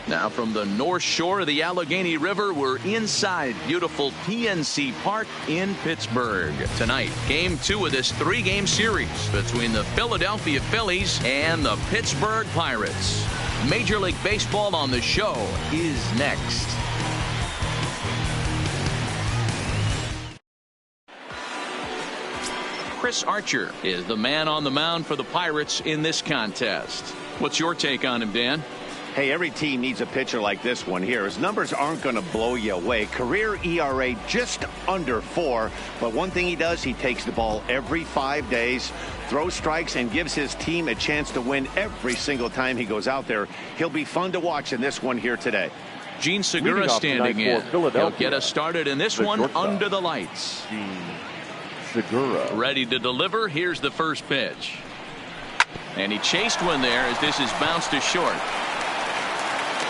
Now from the north shore of the Allegheny River, we're inside beautiful PNC Park in Pittsburgh. Tonight, game 2 of this 3-game series between the Philadelphia Phillies and the Pittsburgh Pirates. Major League Baseball on the show is next. Chris Archer is the man on the mound for the Pirates in this contest. What's your take on him, Dan? Hey, every team needs a pitcher like this one here. His numbers aren't going to blow you away. Career ERA just under 4. But one thing he does, he takes the ball every 5 days, throws strikes, and gives his team a chance to win every single time he goes out there. He'll be fun to watch in this one here today. Gene Segura standing in. He'll get us started in this one under the lights. Segura. Ready to deliver. Here's the first pitch. And he chased one there as this is bounced to short.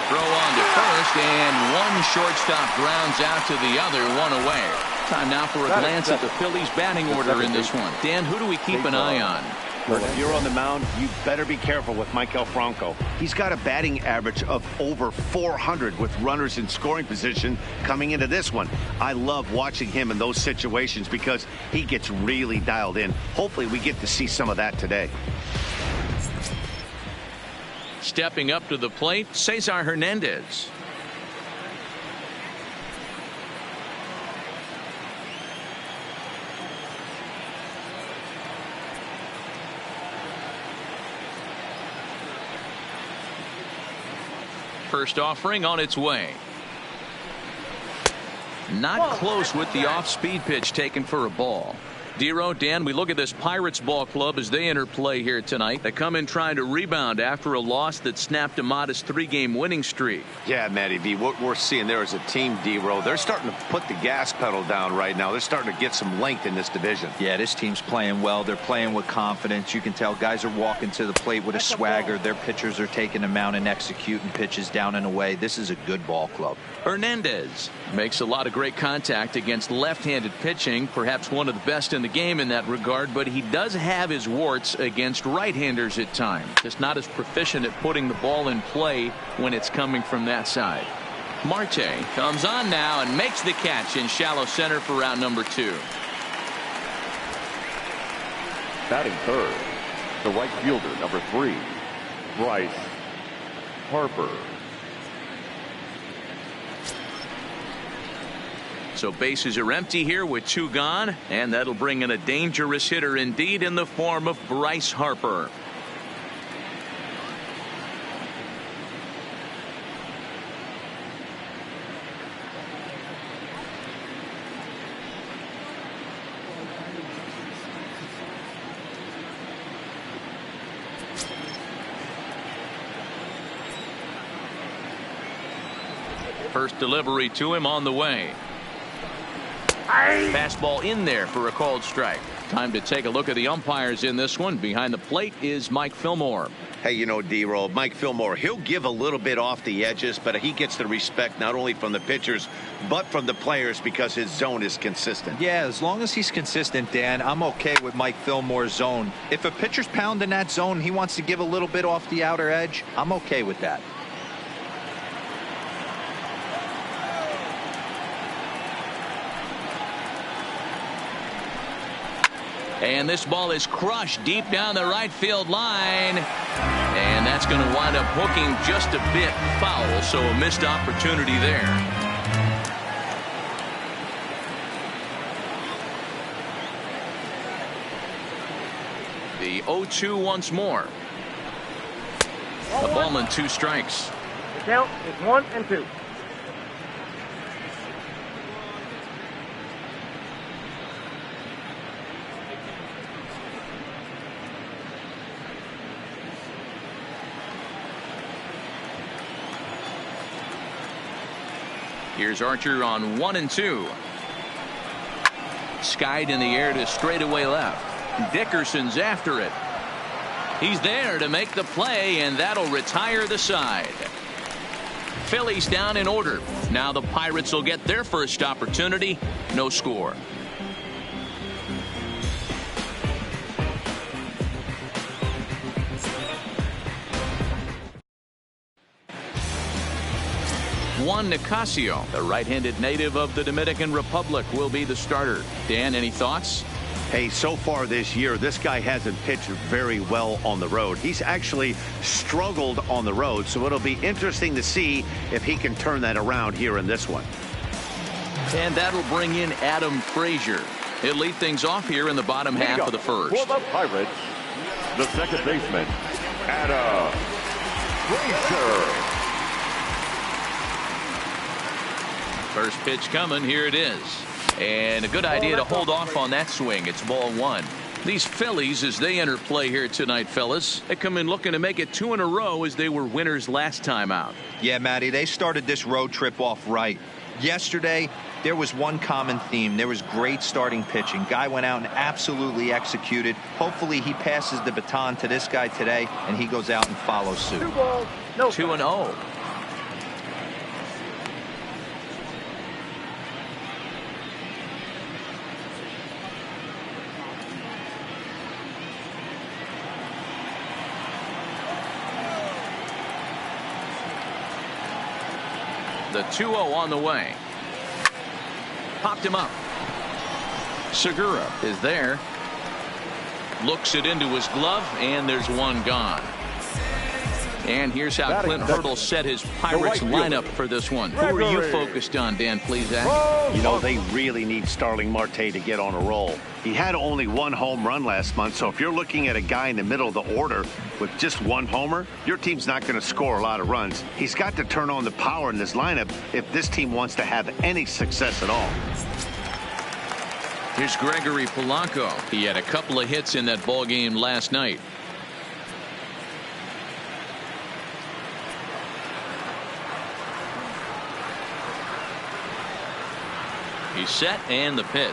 Throw on to first, and one shortstop grounds out to the other, one away. Time now for a glance at the Phillies batting order in this one. Dan, who do we keep an eye on? Well, if you're on the mound, you better be careful with Michael Franco. He's got a batting average of over 400 with runners in scoring position coming into this one. I love watching him in those situations because he gets really dialed in. Hopefully we get to see some of that today. Stepping up to the plate, Cesar Hernandez. First offering on its way. Not close with the off-speed pitch taken for a ball. Dero, Dan, we look at this Pirates ball club as they enter play here tonight. They come in trying to rebound after a loss that snapped a modest 3-game winning streak. Yeah, Matty V, what we're seeing there is a team, Dero. They're starting to put the gas pedal down right now. They're starting to get some length in this division. Yeah, this team's playing well. They're playing with confidence. You can tell guys are walking to the plate with a swagger. Their pitchers are taking them out and executing pitches down and away. This is a good ball club. Hernandez makes a lot of great contact against left-handed pitching, perhaps one of the best in the game in that regard, but he does have his warts against right-handers at times. Just not as proficient at putting the ball in play when it's coming from that side. Marte comes on now and makes the catch in shallow center for round number 2. Batting third, the right fielder, number 3, Bryce Harper. So bases are empty here with 2 gone, and that'll bring in a dangerous hitter indeed in the form of Bryce Harper. First delivery to him on the way. Fastball in there for a called strike. Time to take a look at the umpires in this one. Behind the plate is Mike Fillmore. Hey, you know, D-Roll, Mike Fillmore, he'll give a little bit off the edges, but he gets the respect not only from the pitchers, but from the players because his zone is consistent. Yeah, as long as he's consistent, Dan, I'm okay with Mike Fillmore's zone. If a pitcher's pounding that zone, he wants to give a little bit off the outer edge, I'm okay with that. And this ball is crushed deep down the right field line. And that's going to wind up hooking just a bit foul, so a missed opportunity there. The 0-2 once more. A ball and 2 strikes. The count is 1-2. Here's Archer on 1-2. Skied in the air to straightaway left. Dickerson's after it. He's there to make the play, and that'll retire the side. Phillies down in order. Now the Pirates will get their first opportunity. No score. Juan Nicasio, the right-handed native of the Dominican Republic, will be the starter. Dan, any thoughts? Hey, so far this year, this guy hasn't pitched very well on the road. He's actually struggled on the road, so it'll be interesting to see if he can turn that around here in this one. And that'll bring in Adam Frazier. He'll lead things off here in the bottom half of the first. For the Pirates, the second baseman, Adam Frazier. First pitch coming. Here it is. And a good idea to hold off on that swing. It's ball one. These Phillies, as they enter play here tonight, fellas, they come in looking to make it 2 in a row as they were winners last time out. Yeah, Matty, they started this road trip off right. Yesterday, there was one common theme. There was great starting pitching. Guy went out and absolutely executed. Hopefully he passes the baton to this guy today, and he goes out and follows suit. 2 balls, no 2-0. The 2-0 on the way. Popped him up. Segura is there. Looks it into his glove, and there's one gone. And here's how Clint Hurdle set his Pirates lineup for this one. Who are you focused on, Dan Plesac? You know, they really need Starling Marte to get on a roll. He had only 1 home run last month, so if you're looking at a guy in the middle of the order with just 1 homer, your team's not going to score a lot of runs. He's got to turn on the power in this lineup if this team wants to have any success at all. Here's Gregory Polanco. He had a couple of hits in that ball game last night. He's set, and the pitch.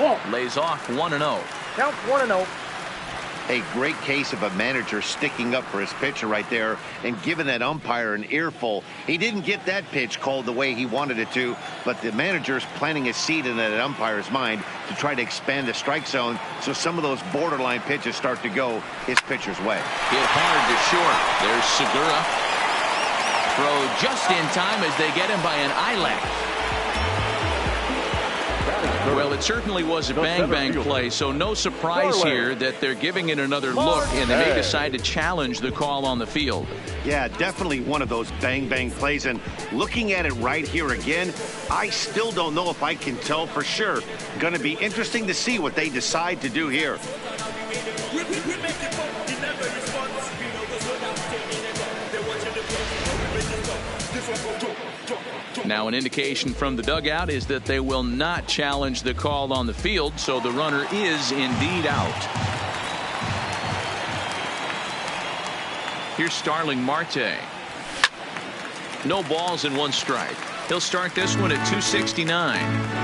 ball. Lays off 1-0. Count 1-0. A great case of a manager sticking up for his pitcher right there and giving that umpire an earful. He didn't get that pitch called the way he wanted it to, but the manager's planting a seed in that umpire's mind to try to expand the strike zone so some of those borderline pitches start to go his pitcher's way. Hit hard to short. There's Segura. Throw just in time as they get him by an eyelash. Well, it certainly was a bang-bang play, so no surprise here that they're giving it another look, and they may decide to challenge the call on the field. Yeah, definitely one of those bang-bang plays, and looking at it right here again, I still don't know if I can tell for sure. Going to be interesting to see what they decide to do here. Now, an indication from the dugout is that they will not challenge the call on the field, so the runner is indeed out. Here's Starling Marte. No balls and 1 strike. He'll start this one at 269.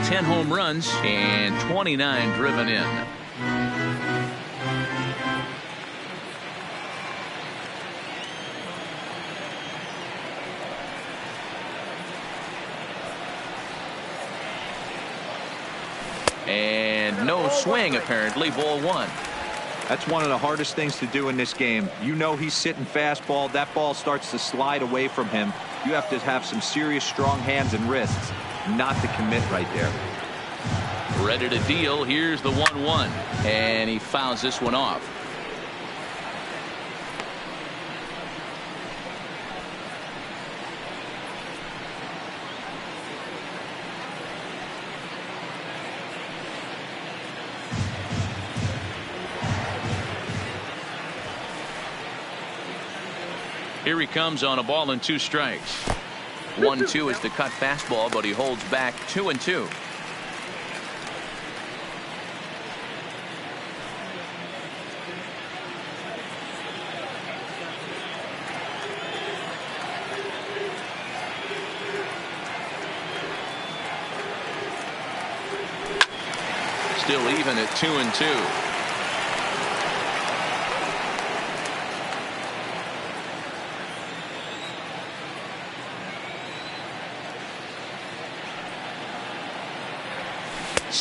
10 home runs and 29 driven in. And no swing, apparently. Ball 1. That's one of the hardest things to do in this game. You know he's sitting fastball. That ball starts to slide away from him. You have to have some serious strong hands and wrists not to commit right there. Ready to deal. Here's the 1-1. And he fouls this one off. Here he comes on a ball and 2 strikes. 1-2 is the cut fastball, but he holds back 2-2. Still even at 2-2.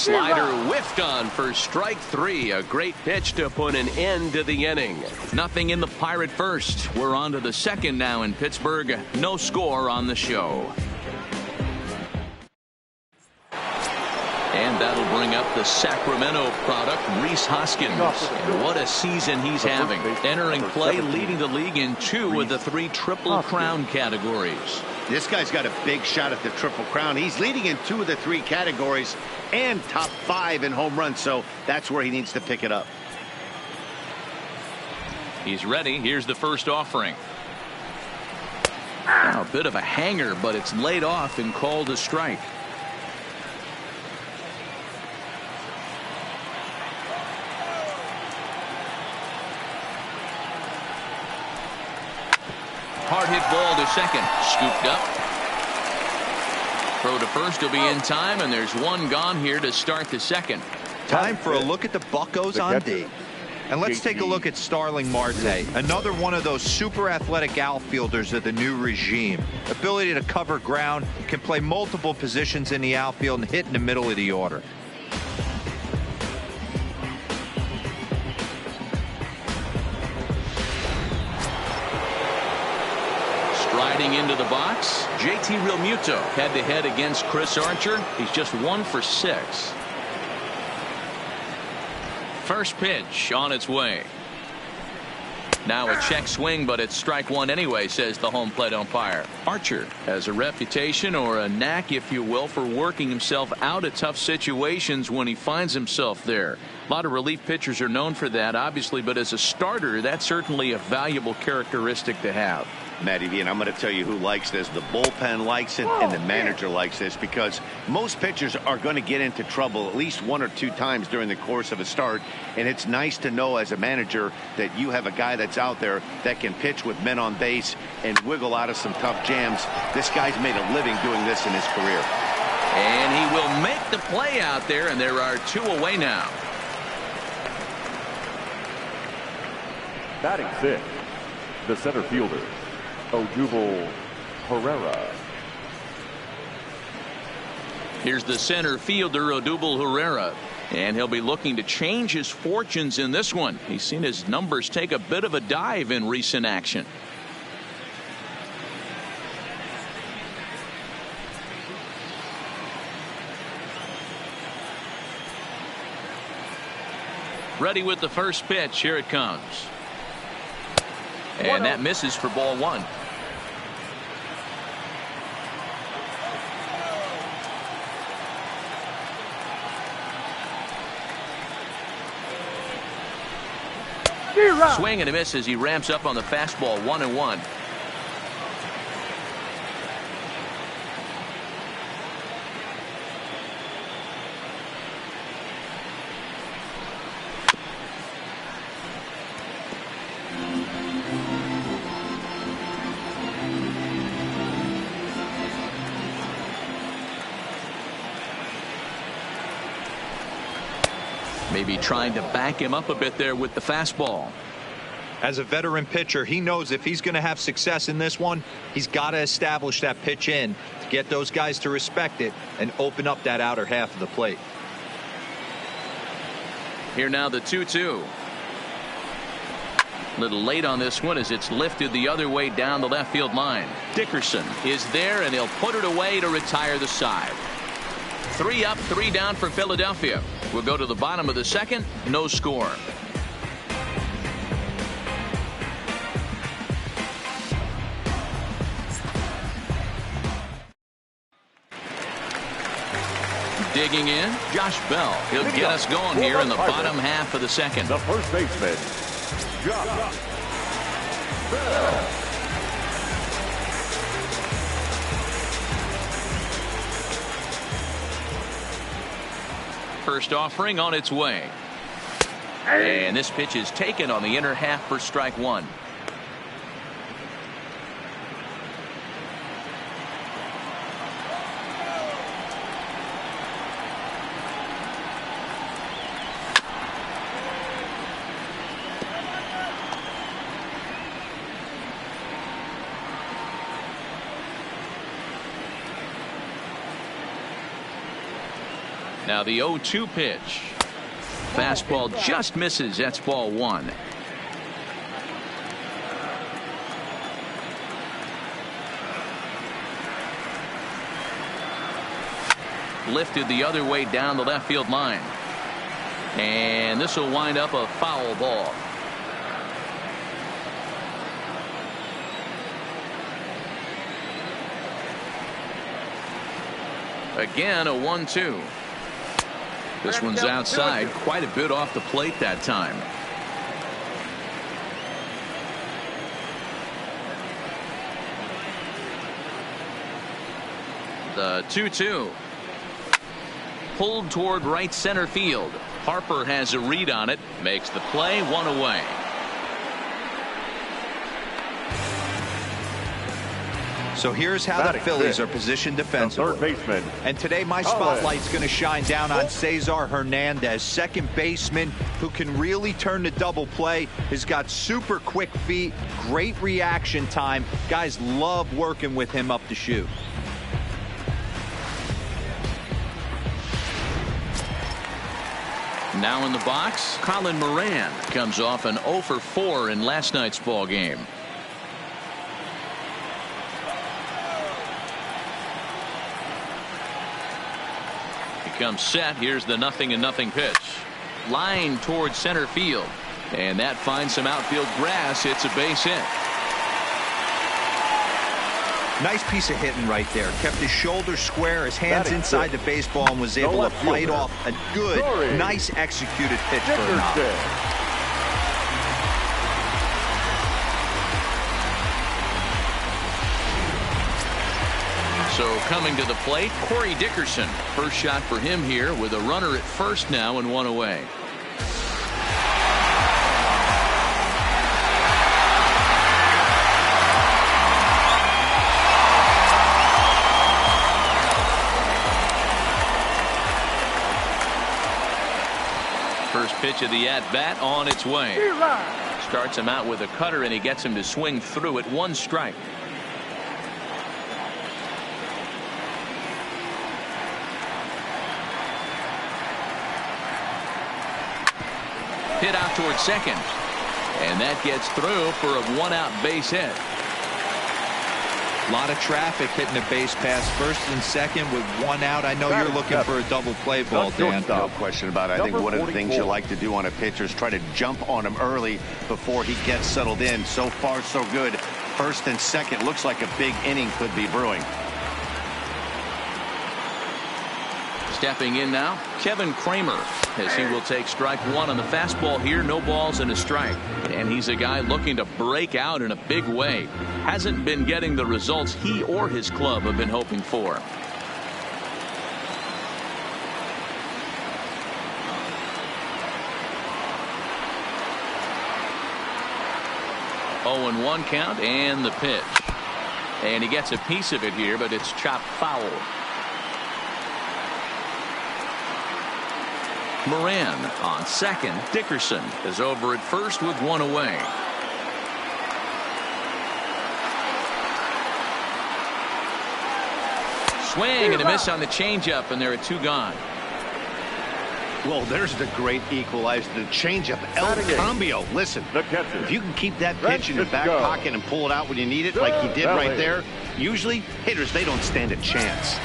Slider whiffed on for strike 3. A great pitch to put an end to the inning. Nothing in the Pirate first. We're on to the second now in Pittsburgh. No score on the show. And that'll bring up the Sacramento product, Rhys Hoskins. And what a season he's having. Entering play, leading the league in 2 of the 3 Triple Crown categories. This guy's got a big shot at the Triple Crown. He's leading in 2 of the 3 categories and top 5 in home runs, so that's where he needs to pick it up. He's ready. Here's the first offering. A bit of a hanger, but it's laid off and called a strike. Hard hit ball to second. Scooped up. Throw to first will be in time, and there's one gone here to start the second. Time for a look at the Buccos on D. And let's take a look at Starling Marte, another one of those super athletic outfielders of the new regime. Ability to cover ground, can play multiple positions in the outfield and hit in the middle of the order. Striding into the box, JT Realmuto head-to-head against Chris Archer. He's just 1 for 6. First pitch on its way. Now a check swing, but it's strike 1 anyway, says the home plate umpire. Archer has a reputation, or a knack if you will, for working himself out of tough situations when he finds himself there. A lot of relief pitchers are known for that, obviously, but as a starter, that's certainly a valuable characteristic to have. Matty V, and I'm going to tell you who likes this. The bullpen likes it, and the manager likes this, because most pitchers are going to get into trouble at least 1 or 2 times during the course of a start, and it's nice to know as a manager that you have a guy that's out there that can pitch with men on base and wiggle out of some tough jams. This guy's made a living doing this in his career. And he will make the play out there, and there are 2 away now. Batting 6th, the center fielder, Odubel Herrera. Here's the center fielder, Odubel Herrera, and he'll be looking to change his fortunes in this one. He's seen his numbers take a bit of a dive in recent action. Ready with the first pitch. Here it comes. And that misses for ball 1. Swing and a miss as he ramps up on the fastball. 1-1. Maybe trying to back him up a bit there with the fastball. As a veteran pitcher, he knows if he's going to have success in this one, he's got to establish that pitch in to get those guys to respect it and open up that outer half of the plate. Here now the 2-2. Little late on this one as it's lifted the other way down the left field line. Dickerson is there, and he'll put it away to retire the side. 3 up, 3 down for Philadelphia. We'll go to the bottom of the second. No score. Digging in, Josh Bell. He'll get us going here in the bottom half of the second. The first baseman, Josh Bell. First offering on its way. And this pitch is taken on the inner half for strike 1. Now the 0-2 pitch. Fastball just misses. That's ball one. Lifted the other way down the left field line. And this will wind up a foul ball. Again, a 1-2. This one's outside, quite a bit off the plate that time. The 2-2. Pulled toward right center field. Harper has a read on it, makes the play, one away. So here's how the Phillies are positioned defensively. Third baseman. And today my spotlight's going to shine down on Cesar Hernandez, second baseman who can really turn the double play. Has got super quick feet, great reaction time. Guys love working with him up the chute. Now in the box, Colin Moran comes off an 0 for 4 in last night's ball game. He comes set. Here's the 0-0 pitch. Line towards center field. And that finds some outfield grass. It's a base hit. Nice piece of hitting right there. Kept his shoulders square, his hands inside the baseball, and was able to fight off a good, nice executed pitch for a knock. So coming to the plate, Corey Dickerson. First shot for him here with a runner at first now and one away. First pitch of the at-bat on its way. Starts him out with a cutter, and he gets him to swing through it. One strike. Hit out towards second. And that gets through for a one-out base hit. A lot of traffic hitting the base pass first and second with one out. I know you're looking for a double play ball, Dan. No question about it. I think one of the things you like to do on a pitcher is try to jump on him early before he gets settled in. So far, so good. First and second looks like a big inning could be brewing. Stepping in now, Kevin Kramer, as he will take strike one on the fastball here. No balls and a strike. And he's a guy looking to break out in a big way. Hasn't been getting the results he or his club have been hoping for. Oh, and 1 count, and the pitch. And he gets a piece of it here, but it's chopped foul. Moran on second. Dickerson is over at first with one away. Swing and a miss on the changeup, and there are 2 gone. Well, there's the great equalizer, the changeup, El Cambio. Listen, if you can keep that pitch in your back pocket and pull it out when you need it, like he did right there, usually hitters, they don't stand a chance.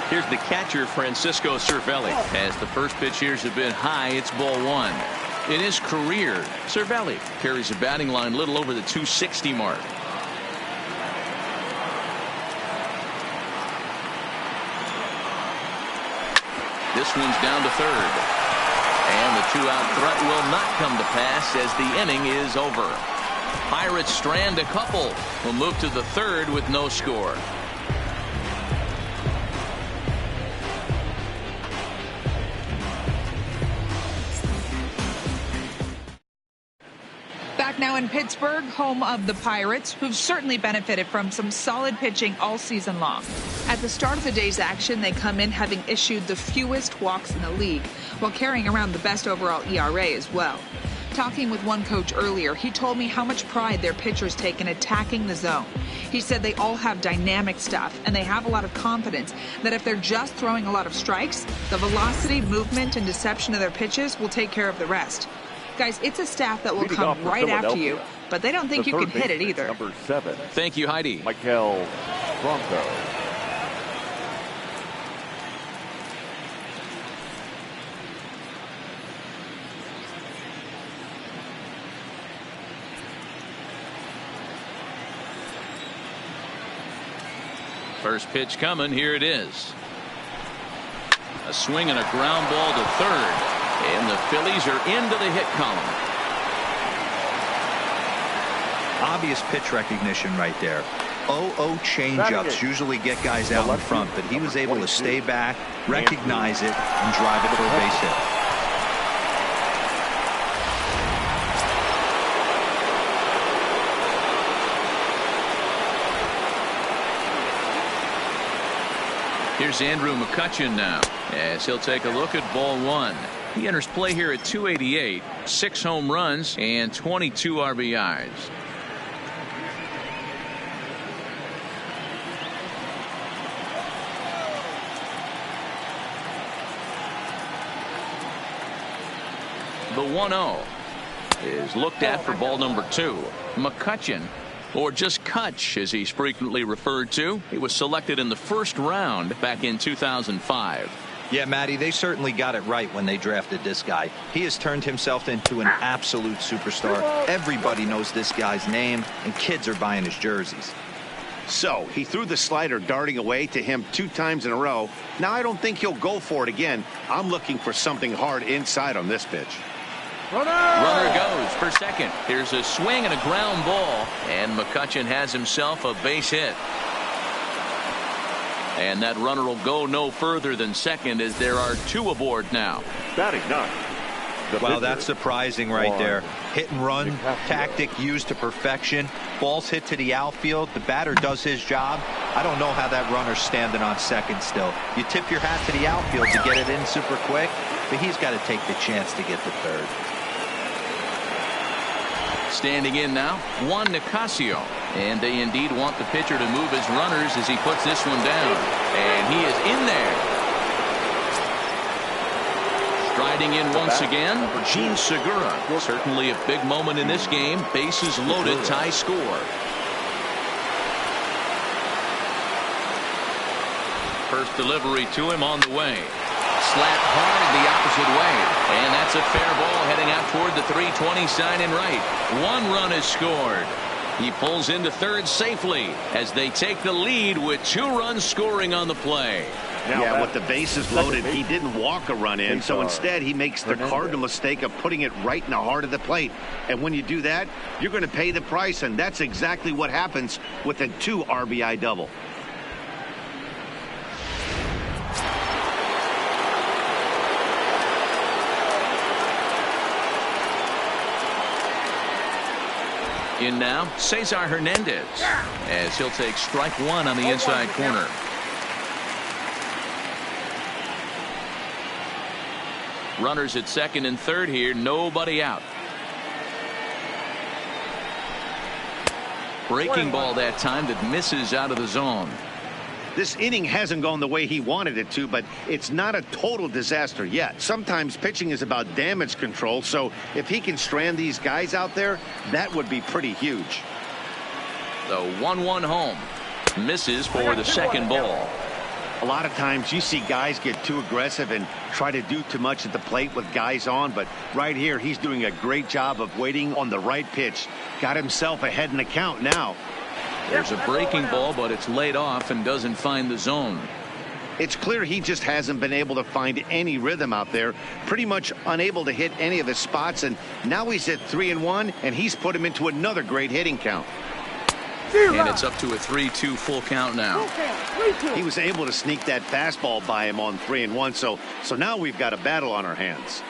Here's the catcher, Francisco Cervelli. As the first pitch here has been high, it's ball 1. In his career, Cervelli carries a batting line little over the 260 mark. This one's down to third. And the 2-out threat will not come to pass as the inning is over. Pirates strand a couple. Will move to the third with no score. Back now in Pittsburgh, home of the Pirates, who've certainly benefited from some solid pitching all season long. At the start of the day's action, they come in having issued the fewest walks in the league, while carrying around the best overall ERA as well. Talking with one coach earlier, he told me how much pride their pitchers take in attacking the zone. He said they all have dynamic stuff, and they have a lot of confidence that if they're just throwing a lot of strikes, the velocity, movement, and deception of their pitches will take care of the rest. Guys, it's a staff that will come right after you, but they don't think you can hit it either. Number 7. Thank you, Heidi. Michael Bronco. First pitch coming. Here it is. A swing and a ground ball to third. And the Phillies are into the hit column. Obvious pitch recognition right there. 0-0 changeups usually get guys out in front, but he was able to stay back, recognize it, and drive it for a base hit. Here's Andrew McCutchen now, as he'll take a look at ball 1. He enters play here at 288, 6 home runs and 22 RBIs. The 1-0 is looked at for ball number 2. McCutchen, or just Kutch as he's frequently referred to. He was selected in the first round back in 2005. Yeah, Matty, they certainly got it right when they drafted this guy. He has turned himself into an absolute superstar. Everybody knows this guy's name, and kids are buying his jerseys. So he threw the slider darting away to him 2 times in a row. Now I don't think he'll go for it again. I'm looking for something hard inside on this pitch. Runner goes for second. Here's a swing and a ground ball, and McCutchen has himself a base hit. And that runner will go no further than second, as there are 2 aboard now. Batting 9. Well, that's surprising right there. Hit and run tactic used to perfection. Ball's hit to the outfield. The batter does his job. I don't know how that runner's standing on second still. You tip your hat to the outfield to get it in super quick, but he's got to take the chance to get to third. Standing in now, Juan Nicasio. And they indeed want the pitcher to move his runners as he puts this one down. And he is in there. Striding in once again, Gene Segura. Certainly a big moment in this game. Bases loaded, tie score. First delivery to him on the way. Slapped hard the opposite way, and that's a fair ball heading out toward the 320 sign in right. 1 run is scored. He pulls into third safely as they take the lead with 2 runs scoring on the play. Yeah, with the bases loaded, he didn't walk a run in, so instead he makes the cardinal mistake of putting it right in the heart of the plate. And when you do that, you're going to pay the price, and that's exactly what happens with a 2 RBI double. In now, Cesar Hernandez, as he'll take strike 1 on the inside corner. Runners at second and third here, nobody out. Breaking ball that time that misses out of the zone. This inning hasn't gone the way he wanted it to, but it's not a total disaster yet. Sometimes pitching is about damage control, so if he can strand these guys out there, that would be pretty huge. The 1-1 home. Misses for the second ball. A lot of times you see guys get too aggressive and try to do too much at the plate with guys on, but right here he's doing a great job of waiting on the right pitch. Got himself ahead in the count now. There's a breaking ball, but it's laid off and doesn't find the zone. It's clear he just hasn't been able to find any rhythm out there. Pretty much unable to hit any of his spots, and now he's at 3-1, and he's put him into another great hitting count. And it's up to a 3-2 full count now. He was able to sneak that fastball by him on 3-1, so now we've got a battle on our hands.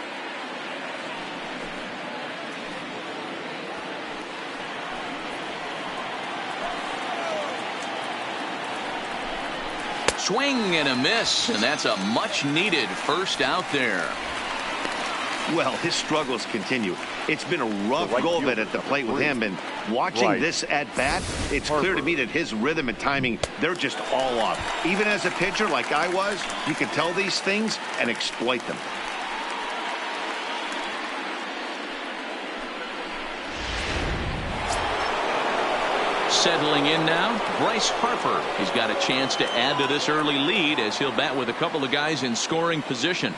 Swing and a miss, and that's a much needed first out there. Well, his struggles continue. It's been a rough go of it at the plate with him, and watching this at bat, it's clear to me that his rhythm and timing, they're just all off. Even as a pitcher like I was, you can tell these things and exploit them. Settling in now, Bryce Harper. He's got a chance to add to this early lead as he'll bat with a couple of guys in scoring position.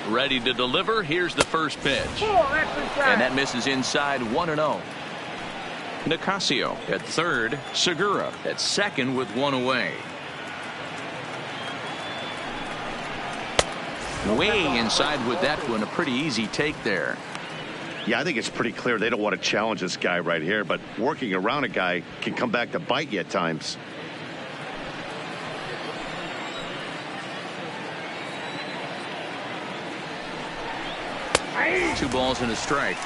Ready to deliver. Here's the first pitch. And that misses inside 1-0. Nicasio at third. Segura at second with one away. Way inside with that one. A pretty easy take there. Yeah, I think it's pretty clear they don't want to challenge this guy right here, but working around a guy can come back to bite you at times. Two balls and a strike.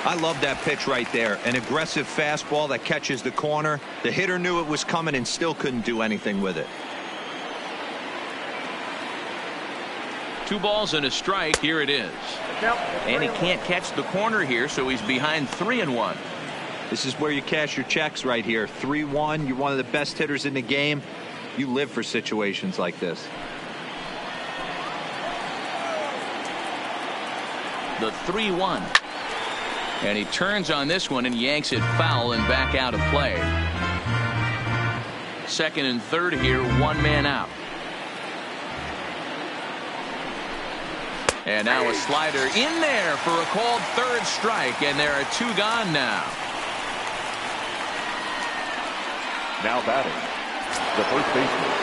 I love that pitch right there. An aggressive fastball that catches the corner. The hitter knew it was coming and still couldn't do anything with it. Two balls and a strike. Here it is. And he can't catch the corner here, so he's behind 3-1. This is where you cash your checks right here. 3-1. You're one of the best hitters in the game. You live for situations like this. The 3-1. And he turns on this one and yanks it foul and back out of play. Second and third here, one man out. And now a slider in there for a called third strike, and there are two gone now. Now batting, the first baseman.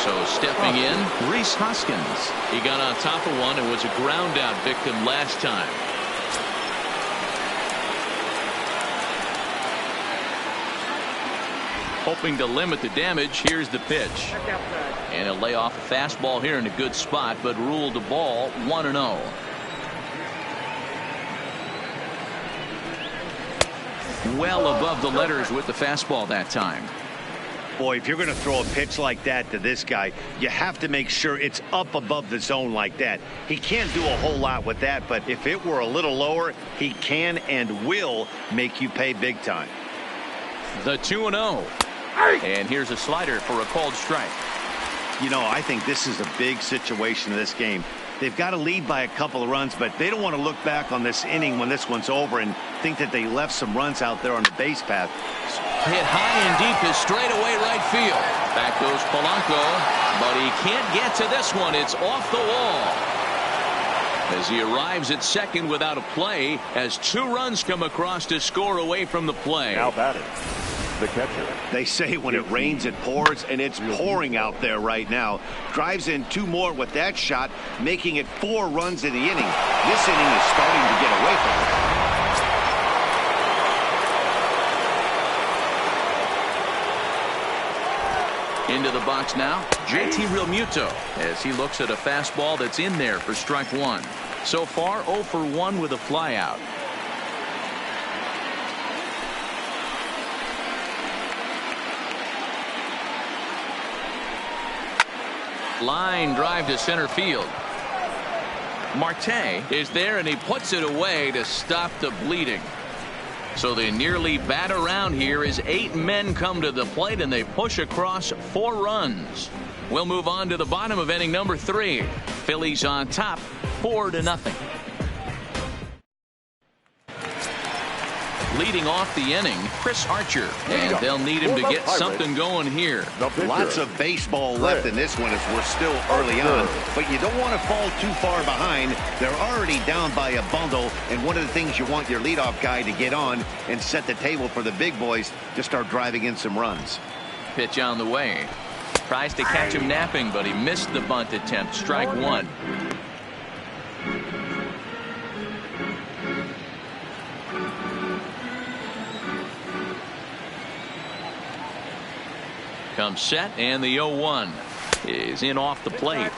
So stepping in, Rhys Hoskins. He got on top of one and was a ground out victim last time. Hoping to limit the damage. Here's the pitch. And a lay off a fastball here in a good spot, but ruled a ball 1-0. Well above the letters with the fastball that time. Boy, if you're going to throw a pitch like that to this guy, you have to make sure it's up above the zone like that. He can't do a whole lot with that, but if it were a little lower, he can and will make you pay big time. The 2-0. And here's a slider for a called strike. You know, I think this is a big situation in this game. They've got to lead by a couple of runs, but they don't want to look back on this inning when this one's over and think that they left some runs out there on the base path. Hit high and deep is straightaway right field. Back goes Polanco, but he can't get to this one. It's off the wall. As he arrives at second without a play, as two runs come across to score away from the play. Now batting, the catcher. They say when it rains, it pours, and it's pouring out there right now. Drives in two more with that shot, making it 4 runs in the inning. This inning is starting to get away from it. Into the box now, JT Realmuto, as he looks at a fastball that's in there for strike one. So far, 0 for 1 with a flyout. Line drive to center field. Marte is there, and he puts it away to stop the bleeding. So they nearly bat around here as 8 men come to the plate, and they push across 4 runs. We'll move on to the bottom of inning number 3. Phillies on top, 4-0. Leading off the inning, Chris Archer, and they'll need him to get something going here. Lots of baseball left in this one as we're still early on, but you don't want to fall too far behind. They're already down by a bundle, and one of the things you want your leadoff guy to get on and set the table for the big boys to start driving in some runs. Pitch on the way. Tries to catch him napping, but he missed the bunt attempt. Strike one. Comes set, and the 0-1 is in off the plate.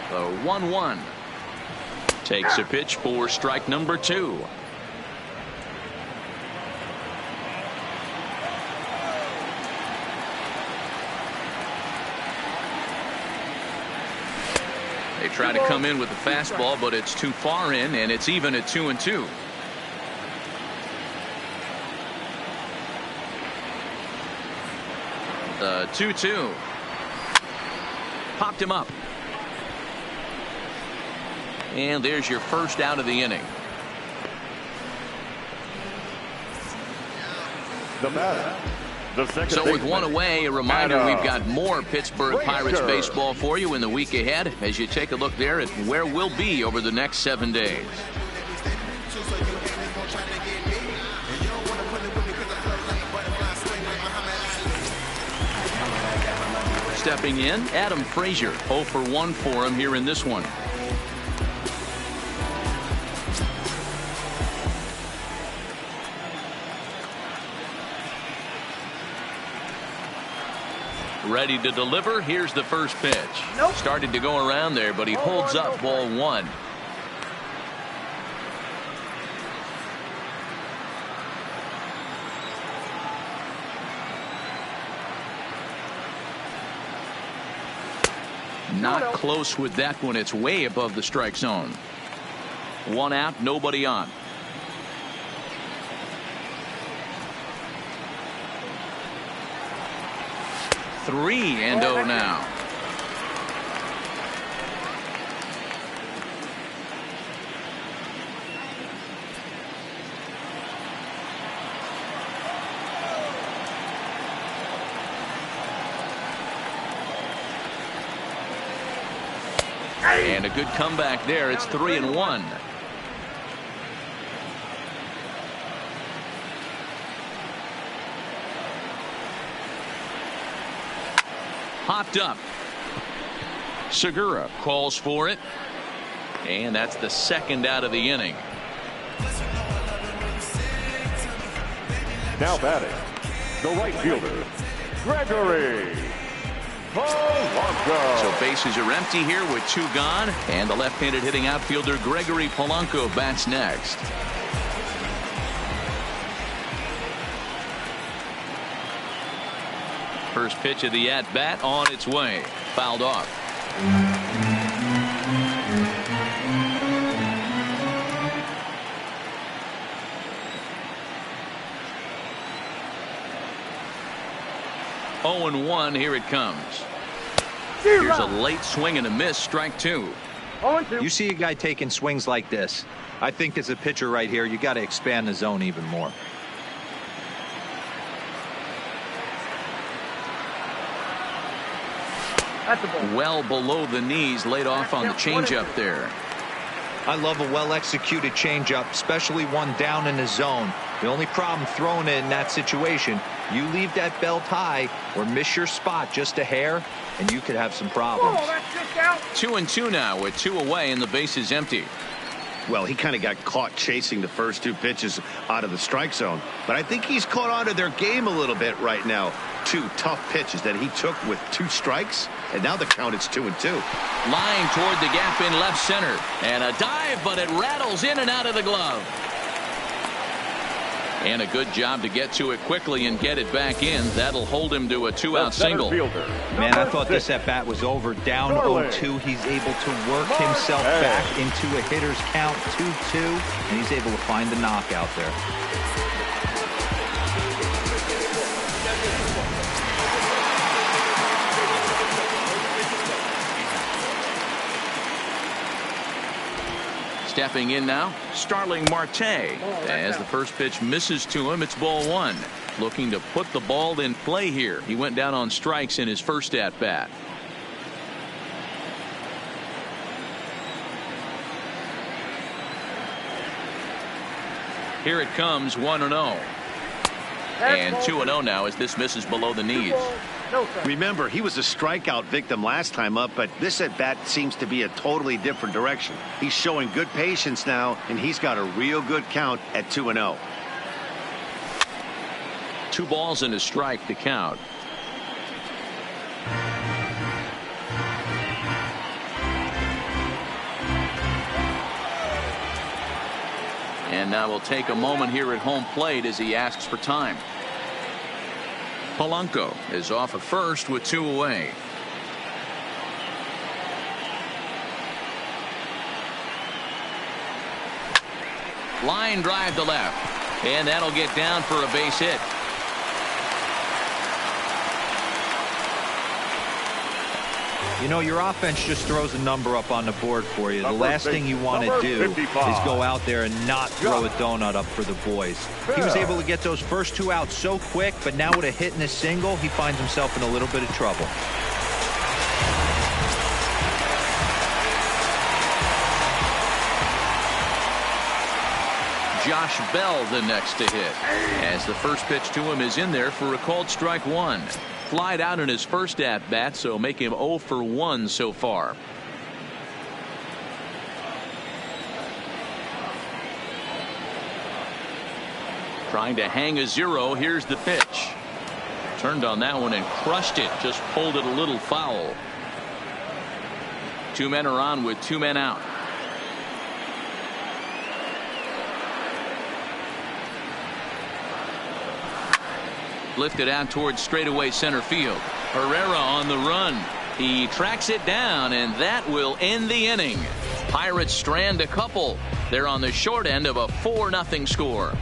The 1-1 takes a pitch for strike number 2. They try to come in with the fastball, but it's too far in, and it's even at 2-2. The 2-2 popped him up. And there's your first out of the inning. The batter, the second So with baseman, one away, a reminder Adam we've got more Pittsburgh Pirates Frazier. baseball for you in the week ahead as you take a look there at where we'll be over the next 7 days. Stepping in, Adam Frazier, 0 for 1 for him here in this one. Ready to deliver. Here's the first pitch. Nope. Started to go around there, but he holds up ball 1. Not close with that one. It's way above the strike zone. 1 out, nobody on. Three and 0 now. And a good comeback there. It's 3-1. Popped up. Segura calls for it. And that's the second out of the inning. Now batting, the right fielder, Gregory Polanco. So bases are empty here with 2 gone. And the left-handed hitting outfielder Gregory Polanco bats next. First pitch of the at-bat on its way. Fouled off. Oh and 1. Here it comes. Here's a late swing and a miss. Strike 2. You see a guy taking swings like this. I think as a pitcher right here, you got to expand the zone even more. Well below the knees, laid off on the changeup there. I love a well-executed changeup, especially one down in the zone. The only problem throwing it in that situation, you leave that belt high or miss your spot just a hair, and you could have some problems. 2-2 now with 2 away and the base is empty. Well, he kind of got caught chasing the first 2 pitches out of the strike zone. But I think he's caught on to their game a little bit right now. 2 tough pitches that he took with 2 strikes. And now the count is 2-2. Line toward the gap in left center. And a dive, but it rattles in and out of the glove. And a good job to get to it quickly and get it back in. That'll hold him to a 2-out single. Man, I thought this at bat was over. Down 0-2. He's able to work himself back into a hitter's count 2-2, and he's able to find the knockout there. Stepping in now, Starling Marte. As the first pitch misses to him, it's ball 1. Looking to put the ball in play here. He went down on strikes in his first at bat. Here it comes, 1-0. And 2-0 now as this misses below the knees. No, sir. Remember, he was a strikeout victim last time up, but this at-bat seems to be a totally different direction. He's showing good patience now, and he's got a real good count at 2-0. 2 balls and a strike to count. And now we'll take a moment here at home plate as he asks for time. Polanco is off at first with 2 away. Line drive to left, and that'll get down for a base hit. You know, your offense just throws a number up on the board for you. The last thing you want to do is go out there and not throw a donut up for the boys. He was able to get those first 2 outs so quick, but now with a hit and a single, he finds himself in a little bit of trouble. Josh Bell the next to hit, as the first pitch to him is in there for a called strike 1. Flied out in his first at bat, so make him 0 for 1 so far. Trying to hang a 0. Here's the pitch. Turned on that one and crushed it. Just pulled it a little foul. 2 men are on with 2 men out. Lifted out towards straightaway center field. Herrera on the run. He tracks it down, and that will end the inning. Pirates strand a couple. They're on the short end of a 4-0 score.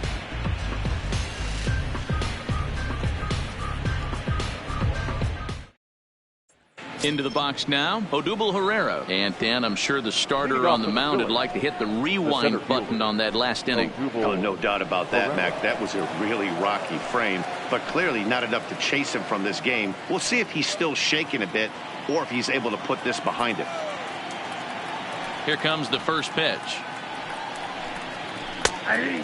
Into the box now, Odubel Herrera. And Dan, I'm sure the starter on the mound would like to hit the rewind button on that last inning. Oh, no doubt about that, Mac. That was a really rocky frame, but clearly not enough to chase him from this game. We'll see if he's still shaking a bit or if he's able to put this behind him. Here comes the first pitch.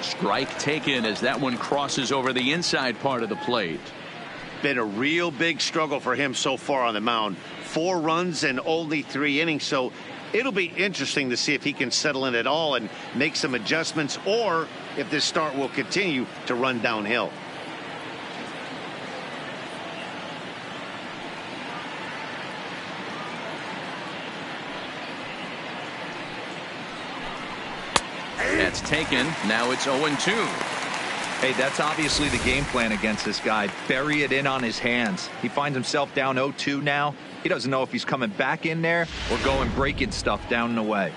Strike taken as that one crosses over the inside part of the plate. Been a real big struggle for him so far on the mound. 4 runs and only 3 innings, so it'll be interesting to see if he can settle in at all and make some adjustments, or if this start will continue to run downhill. That's taken. Now it's 0-2. Hey, that's obviously the game plan against this guy. Bury it in on his hands. He finds himself down 0-2 now. He doesn't know if he's coming back in there or going breaking stuff down and away.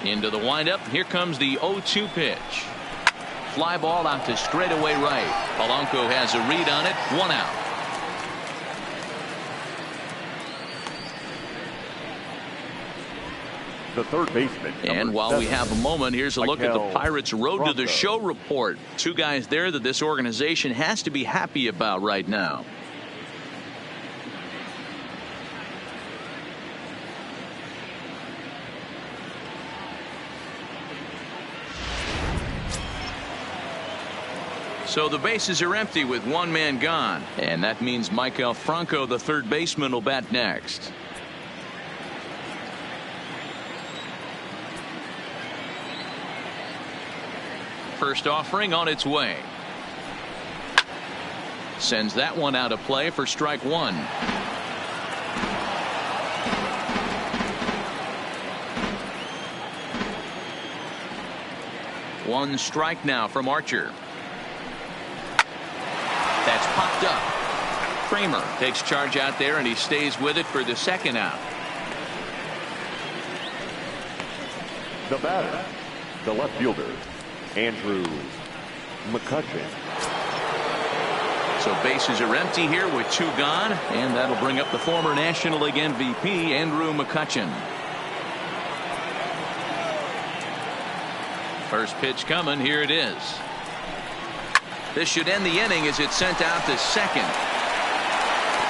Into the windup. Here comes the 0-2 pitch. Fly ball out to straightaway right. Polanco has a read on it. 1 out. The third baseman. And while we have a moment, here's a look at the Pirates' road to the show report. 2 guys there that this organization has to be happy about right now. So the bases are empty with 1 man gone, and that means Maikel Franco, the third baseman, will bat next. First offering on its way. Sends that one out of play for strike 1. One strike now from Archer. That's popped up. Kramer takes charge out there, and he stays with it for the 2nd out. The batter, the left fielder, Andrew McCutchen. So bases are empty here with 2 gone, and that'll bring up the former National League MVP, Andrew McCutchen. First pitch coming. Here it is. This should end the inning as it's sent out to second.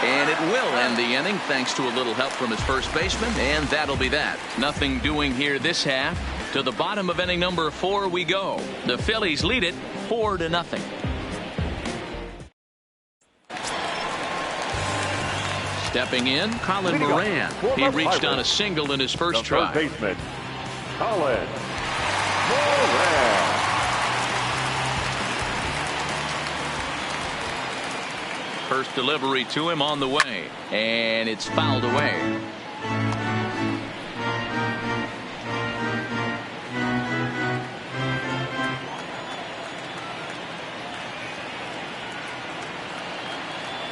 And it will end the inning thanks to a little help from his first baseman, and that'll be that. Nothing doing here this half. To the bottom of inning number 4 we go. The Phillies lead it 4-0. Stepping in, Colin Moran. He reached on a single in his first try. Third baseman, Colin Moran. First delivery to him on the way, and it's fouled away.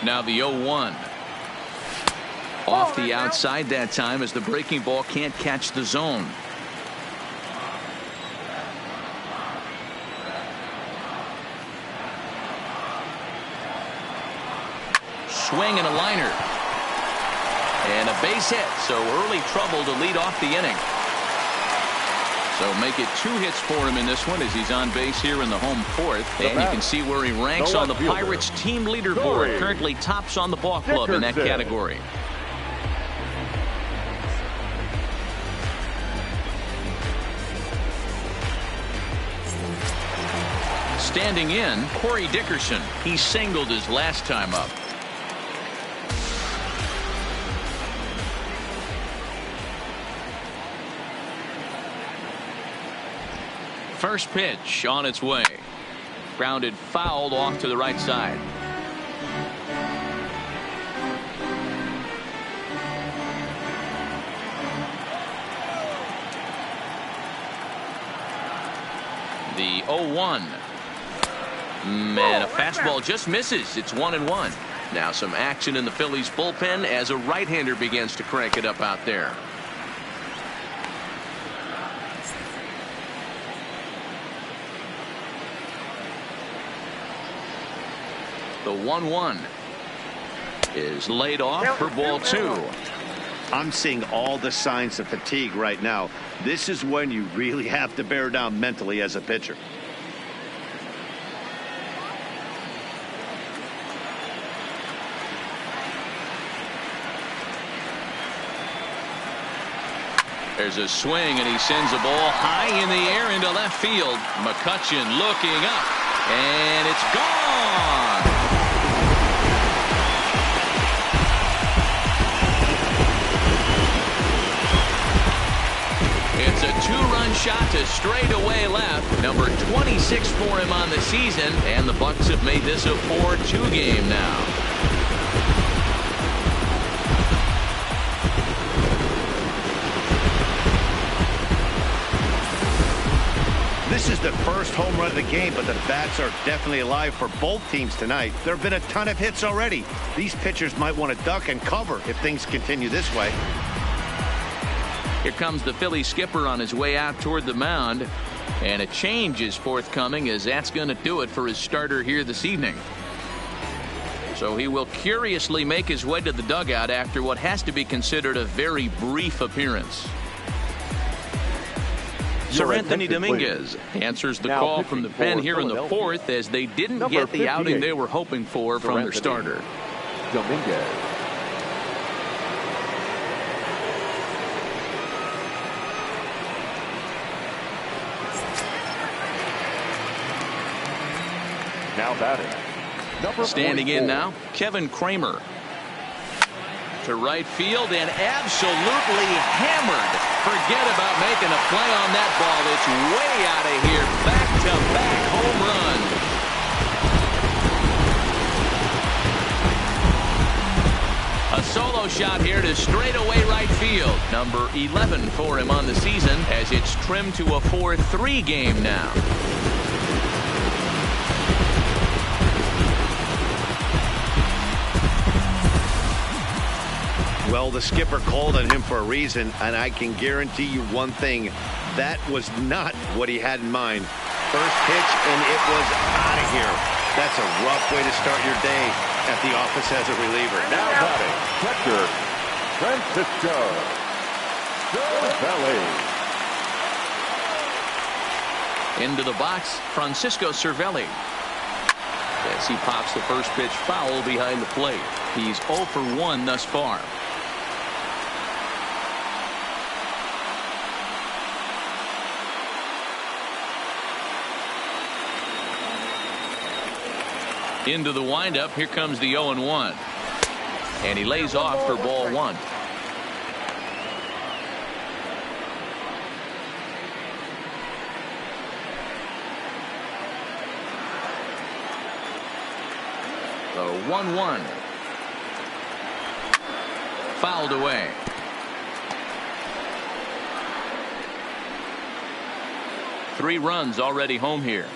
Now the 0-1. Off the outside that time as the breaking ball can't catch the zone. Swing and a liner. And a base hit, so early trouble to lead off the inning. So make it 2 hits for him in this one as he's on base here in the home fourth. And you can see where he ranks on the Pirates team leaderboard. Currently tops on the ball club in that category. Standing in, Corey Dickerson. He singled his last time up. First pitch on its way. Grounded fouled off to the right side. The 0-1. Man, a fastball just misses. It's 1-1. Now some action in the Phillies bullpen as a right-hander begins to crank it up out there. The 1-1 is laid off for ball 2. I'm seeing all the signs of fatigue right now. This is when you really have to bear down mentally as a pitcher. There's a swing and he sends a ball high in the air into left field. McCutchen looking up and it's gone. It's a 2-run shot to straightaway left. Number 26 for him on the season, and the Bucks have made this a 4-2 game now. This is the first home run of the game, but the bats are definitely alive for both teams tonight. There have been a ton of hits already. These pitchers might want to duck and cover if things continue this way. Here comes the Philly skipper on his way out toward the mound, and a change is forthcoming as that's going to do it for his starter here this evening. So he will curiously make his way to the dugout after what has to be considered a very brief appearance. Sir Anthony Dominguez answers the call from the pen here in the fourth as they didn't get the outing they were hoping for from their starter. Dominguez. Now batting. Standing in now, Kevin Kramer. To right field and absolutely hammered. Forget about making a play on that ball. It's way out of here. Back-to-back home run. A solo shot here to straightaway right field. Number 11 for him on the season as it's trimmed to a 4-3 game now. Well, the skipper called on him for a reason, and I can guarantee you one thing. That was not what he had in mind. First pitch, and it was out of here. That's a rough way to start your day at the office as a reliever. Now batting, catcher, Francisco Cervelli. Into the box, Francisco Cervelli. As he pops the first pitch foul behind the plate. He's 0 for 1 thus far. Into the windup. Here comes the 0-1. And he lays off for ball one. The 1-1. Fouled away. Three runs already home here.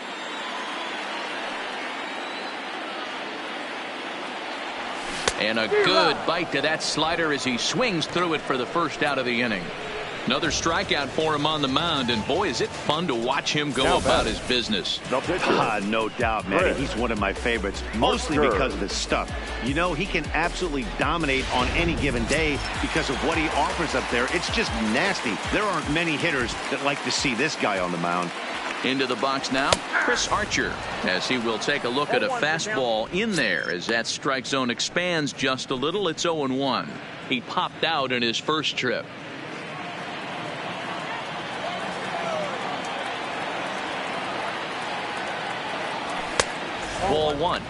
And a good bite to that slider as he swings through it for the first out of the inning. Another strikeout for him on the mound, and boy, is it fun to watch him go about his business. No doubt, Matty. He's one of my favorites, mostly because of his stuff. You know, he can absolutely dominate on any given day because of what he offers up there. It's just nasty. There aren't many hitters that like to see this guy on the mound. Into the box now, Chris Archer, as he will take a look at a fastball in there as that strike zone expands just a little. It's 0-1. He popped out in his first trip. Ball one.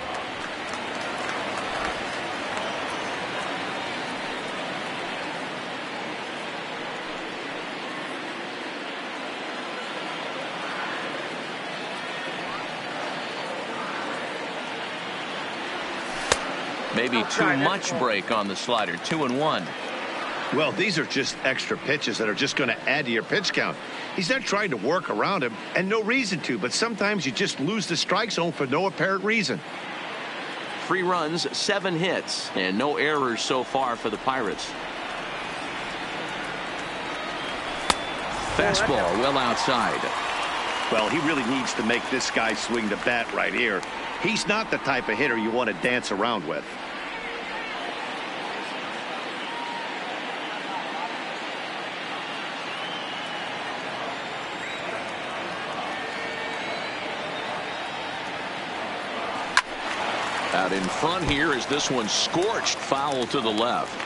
Maybe too much break on the slider. 2-1. Well, these are just extra pitches that are just going to add to your pitch count. He's not trying to work around him, and no reason to, but sometimes you just lose the strike zone for no apparent reason. 3 runs, 7 hits, and no errors so far for the Pirates. Fastball well outside. Well, he really needs to make this guy swing the bat right here. He's not the type of hitter you want to dance around with. Out in front here is this one scorched foul to the left.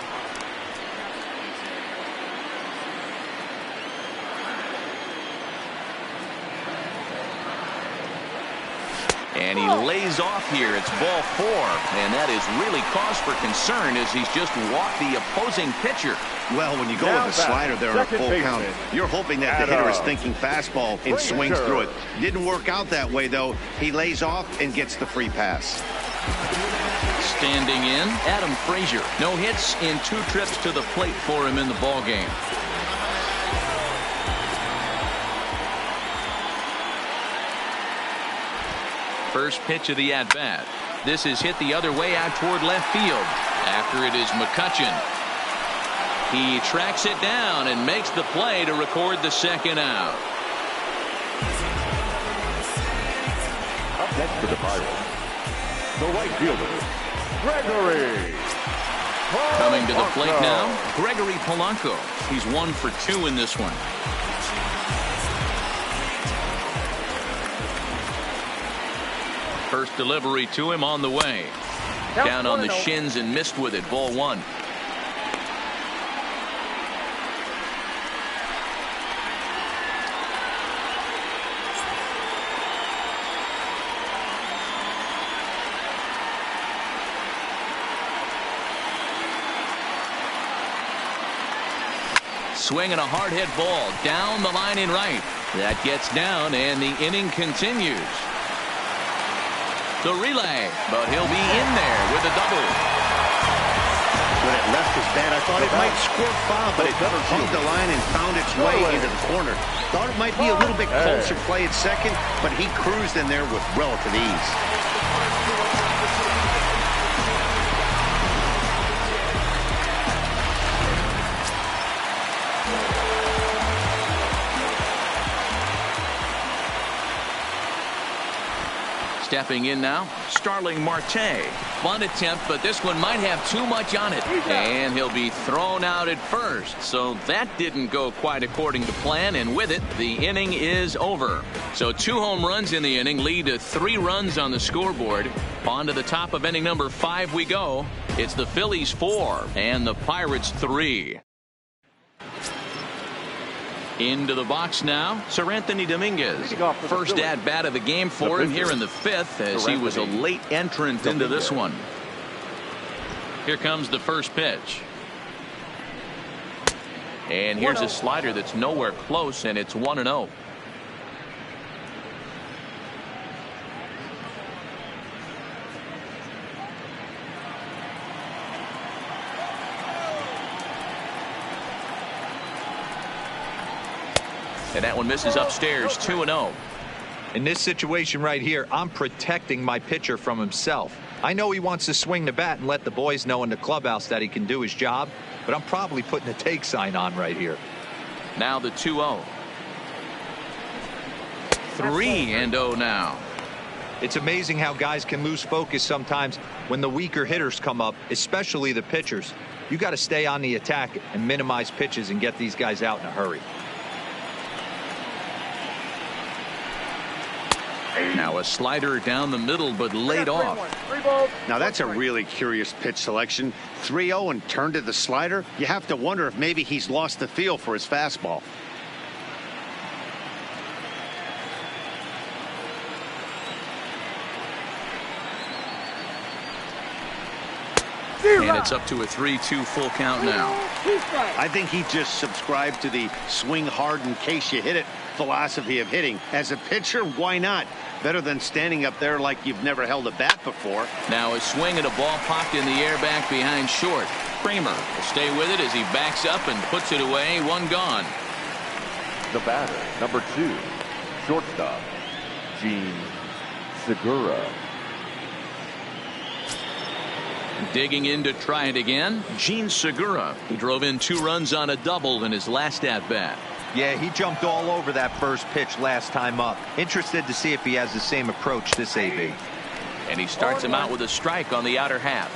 And he lays off here. It's ball 4. And that is really cause for concern as he's just walked the opposing pitcher. Well, when you go with a slider there on a full count, you're hoping that the hitter is thinking fastball and swings through it. Didn't work out that way, though. He lays off and gets the free pass. Standing in, Adam Frazier. No hits in 2 trips to the plate for him in the ball game. First pitch of the at-bat. This is hit the other way out toward left field. After it is McCutchen. He tracks it down and makes the play to record the second out. Up next to the Pirates, the right fielder, Gregory. Coming to the plate now, Gregory Polanco. He's 1 for 2 in this one. First delivery to him on the way. Down on the shins and missed with it. Ball 1. Swinging a hard hit ball down the line in right. That gets down and the inning continues. The relay, but he'll be in there with a double. When it left his bat, I thought it might squirt foul, but it bumped the line and found its way into the corner. Thought it might be a little bit closer play at second, but he cruised in there with relative ease. Stepping in now, Starling Marte. Bunt attempt, but this one might have too much on it. And he'll be thrown out at first. So that didn't go quite according to plan, and with it, the inning is over. So 2 home runs in the inning lead to 3 runs on the scoreboard. On to the top of inning number 5 we go. It's the Phillies 4 and the Pirates 3. Into the box now, Sir Anthony Dominguez. First at bat of the game for him here in the 5th as he was a late entrant into this one. Here comes the first pitch. And here's a slider that's nowhere close, and it's 1-0. And that one misses upstairs, 2-0. In this situation right here, I'm protecting my pitcher from himself. I know he wants to swing the bat and let the boys know in the clubhouse that he can do his job, but I'm probably putting a take sign on right here. Now the 2-0. 3-0 now. It's amazing how guys can lose focus sometimes when the weaker hitters come up, especially the pitchers. You got to stay on the attack and minimize pitches and get these guys out in a hurry. Now a slider down the middle, but laid off. Now that's a really curious pitch selection. 3-0 and turned to the slider. You have to wonder if maybe he's lost the feel for his fastball. And it's up to a 3-2 full count now. I think he just subscribed to the swing hard in case you hit it philosophy of hitting. As a pitcher, why not? Better than standing up there like you've never held a bat before. Now a swing and a ball popped in the air back behind short. Kramer will stay with it as he backs up and puts it away. One gone. The batter, number 2, shortstop, Gene Segura. Digging in to try it again, Gene Segura. He drove in 2 runs on a double in his last at-bat. Yeah, he jumped all over that first pitch last time up. Interested to see if he has the same approach this AB. And he starts him out with a strike on the outer half.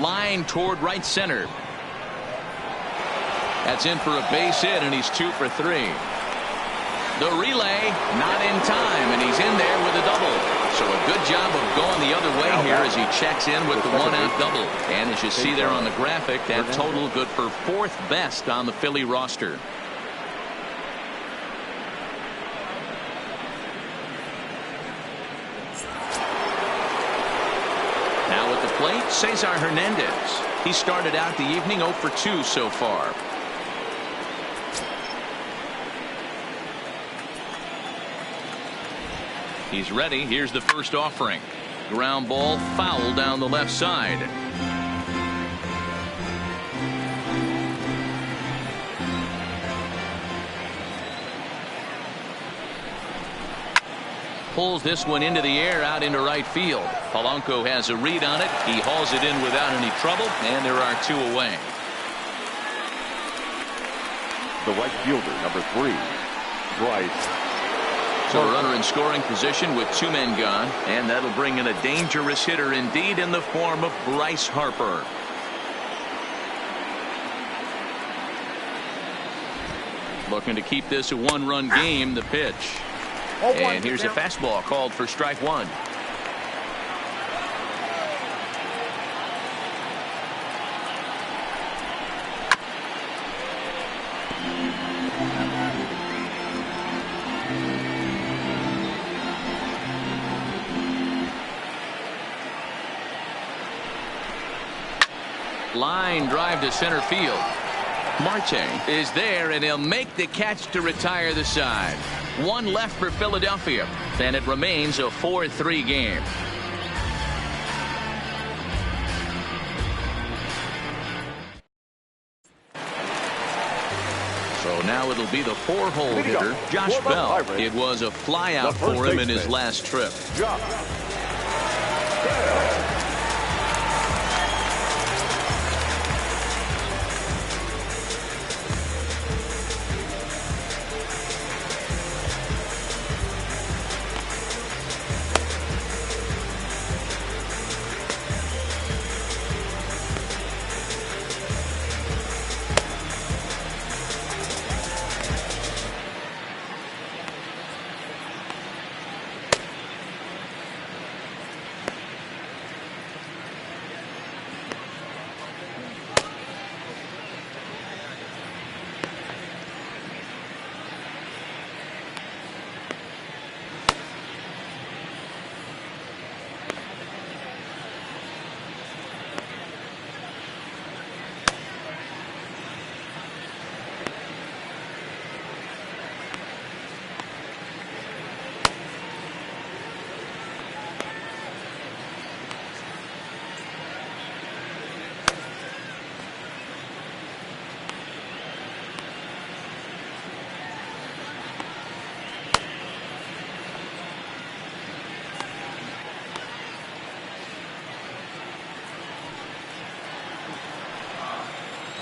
Line toward right center. That's in for a base hit, and he's 2 for 3. The relay not in time, and he's in there with a double. So a good job of going the other way here as he checks in with the 1-out double. And as you see there on the graphic, that total good for 4th best on the Philly roster. Now at the plate, Cesar Hernandez. He started out the evening 0 for 2 so far. He's ready. Here's the first offering. Ground ball foul down the left side. Pulls this one into the air out into right field. Polanco has a read on it. He hauls it in without any trouble, and there are 2 away. The right fielder, number 3, Bryce. So a runner in scoring position with 2 men gone, and that'll bring in a dangerous hitter indeed in the form of Bryce Harper. Looking to keep this a 1-run game. The pitch, and here's a fastball called for strike 1. Line drive to center field. Marte is there, and he'll make the catch to retire the side. 1 left for Philadelphia, and it remains a 4-3 game. So now it'll be the 4-hole hitter, Josh Bell. It was a flyout for him in his last trip.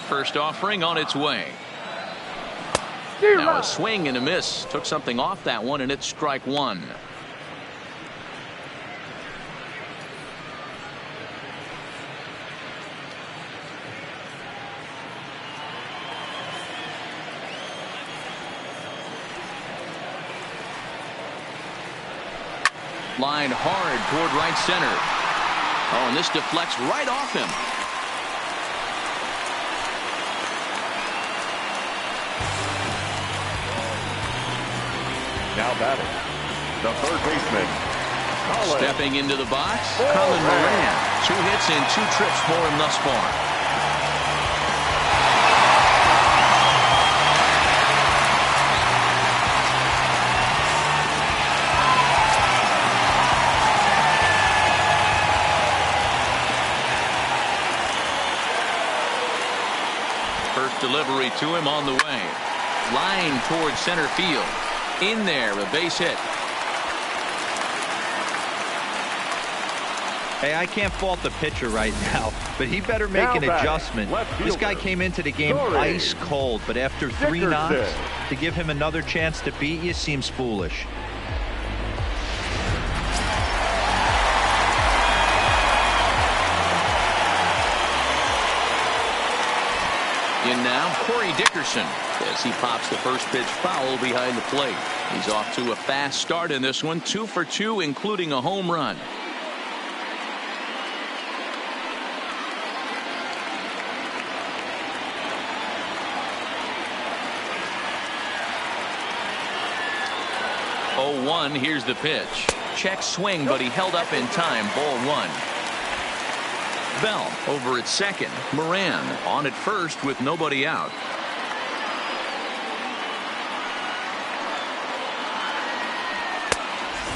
First offering on its way. Now a swing and a miss. Took something off that one, and it's strike one. Line hard toward right center. Oh, and this deflects right off him. Now batting, the third baseman, Colin. Stepping into the box, Colin Moran. 2 hits and 2 trips for him thus far. First delivery to him on the way. Line towards center field. In there, a base hit. Hey, I can't fault the pitcher right now, but he better make an adjustment. This guy came into the game ice cold, but after 3 knocks, to give him another chance to beat you seems foolish. In now, Corey Dickerson, as he pops the first pitch foul behind the plate. He's off to a fast start in this one, 2 for 2, including a home run. Oh, 1, here's the pitch. Check swing, but he held up in time. Ball 1. Bell over at second. Moran on at first with nobody out.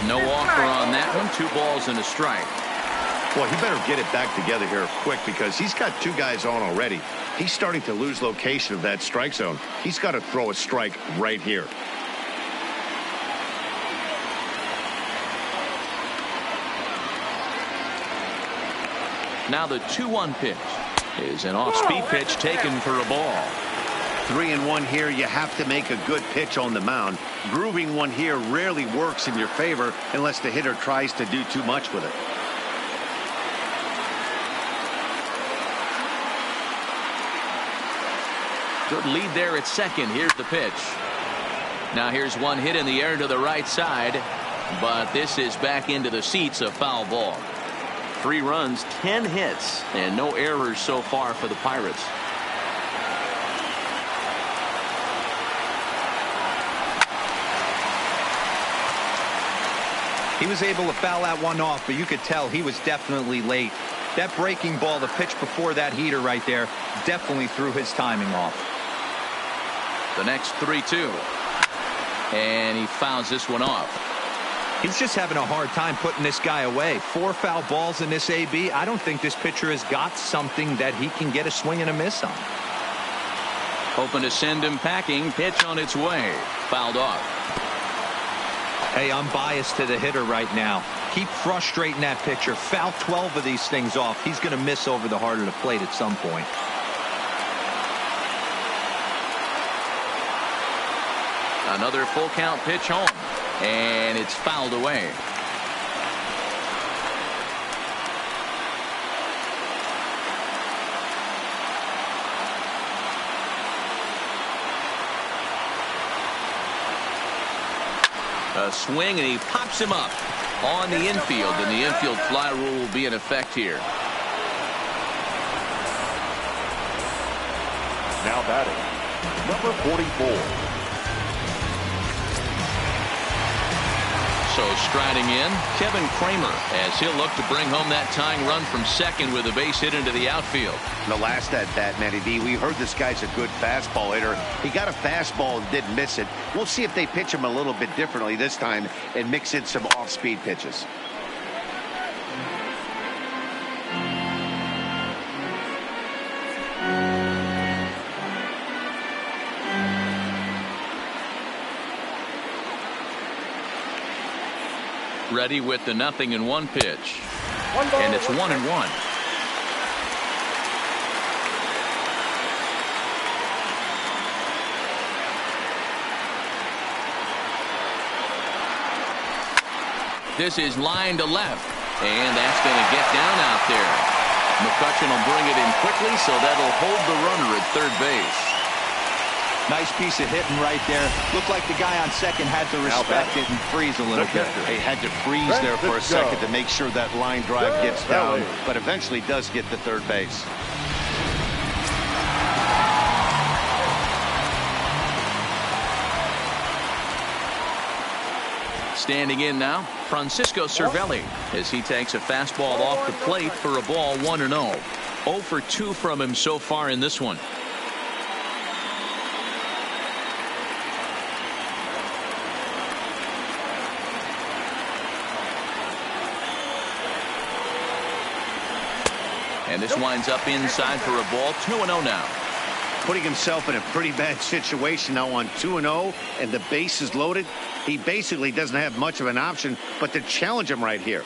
No offer on that one. 2 balls and a strike. Well, he better get it back together here quick because he's got 2 guys on already. He's starting to lose location of that strike zone. He's got to throw a strike right here. Now the 2-1 pitch is an off-speed pitch taken for a ball. 3-1 here. You have to make a good pitch on the mound. Grooving one here rarely works in your favor unless the hitter tries to do too much with it. Good lead there at second. Here's the pitch. Now here's one hit in the air to the right side, but this is back into the seats, a foul ball. 3 runs, 10 hits, and no errors so far for the Pirates. He was able to foul that one off, but you could tell he was definitely late. That breaking ball, the pitch before that heater right there, definitely threw his timing off. The next 3-2. And he fouls this one off. He's just having a hard time putting this guy away. 4 foul balls in this AB. I don't think this pitcher has got something that he can get a swing and a miss on. Hoping to send him packing. Pitch on its way. Fouled off. Hey, I'm biased to the hitter right now. Keep frustrating that pitcher. Foul 12 of these things off. He's going to miss over the heart of the plate at some point. Another full count pitch home. And it's fouled away. A swing, and he pops him up on the infield, and the infield fly rule will be in effect here. Now batting, number 44. So striding in, Kevin Kramer, as he'll look to bring home that tying run from second with a base hit into the outfield. The last at bat, Matty D, we heard this guy's a good fastball hitter. He got a fastball and didn't miss it. We'll see if they pitch him a little bit differently this time and mix in some off-speed pitches. Ready with the 0-1 pitch. And it's 1-1. This is line to left, and that's going to get down out there. McCutchen will bring it in quickly, so that'll hold the runner at third base. Nice piece of hitting right there. Looked like the guy on second had to respect it and freeze a little bit. He had to freeze there for a second to make sure that line drive gets down, but eventually does get to third base. Standing in now, Francisco Cervelli, as he takes a fastball off the plate for a ball 1-0. 0 for 2 from him so far in this one. And this winds up inside for a ball. 2-0 now. Putting himself in a pretty bad situation now on 2-0, and the base is loaded. He basically doesn't have much of an option but to challenge him right here.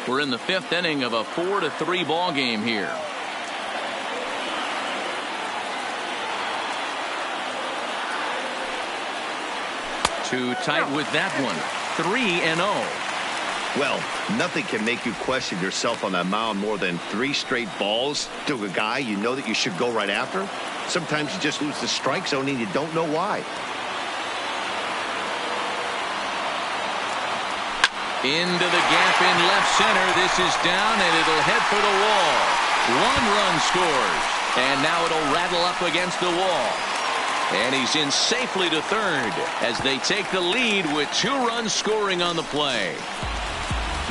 We're in the 5th inning of a 4-3 ball game here. Too tight with that one. 3-0. Well, nothing can make you question yourself on that mound more than 3 straight balls to a guy you know that you should go right after. Sometimes you just lose the strike zone and you don't know why. Into the gap in left center. This is down, and it'll head for the wall. 1 run scores, and now it'll rattle up against the wall. And he's in safely to third as they take the lead with 2 runs scoring on the play.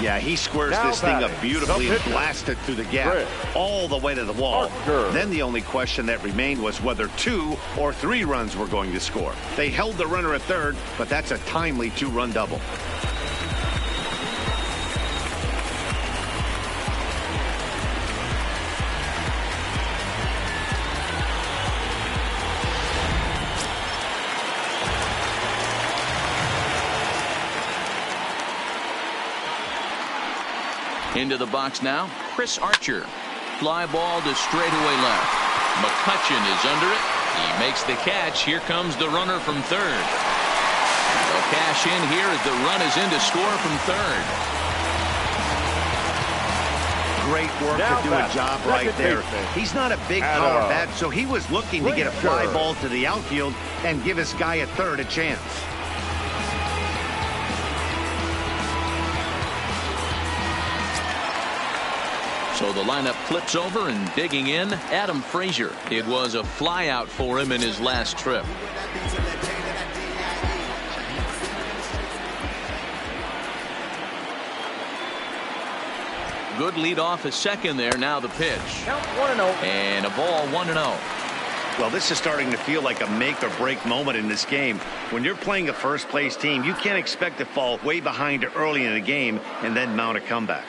Yeah, he squares this thing up beautifully and blasts it through the gap all the way to the wall. Then the only question that remained was whether 2 or 3 runs were going to score. They held the runner at third, but that's a timely 2-run double. Into the box now, Chris Archer. Fly ball to straightaway left. McCutchen is under it. He makes the catch. Here comes the runner from third. They'll cash in here as the run is in to score from third. Great work to do a job right there. He's not a big power bat, so he was looking to get a fly ball to the outfield and give his guy at third a chance. So the lineup flips over, and digging in, Adam Frazier. It was a fly out for him in his last trip. Good lead off a second there. Now the pitch. Count 1-0. And a ball 1-0. Well, this is starting to feel like a make or break moment in this game. When you're playing a first place team, you can't expect to fall way behind early in the game and then mount a comeback.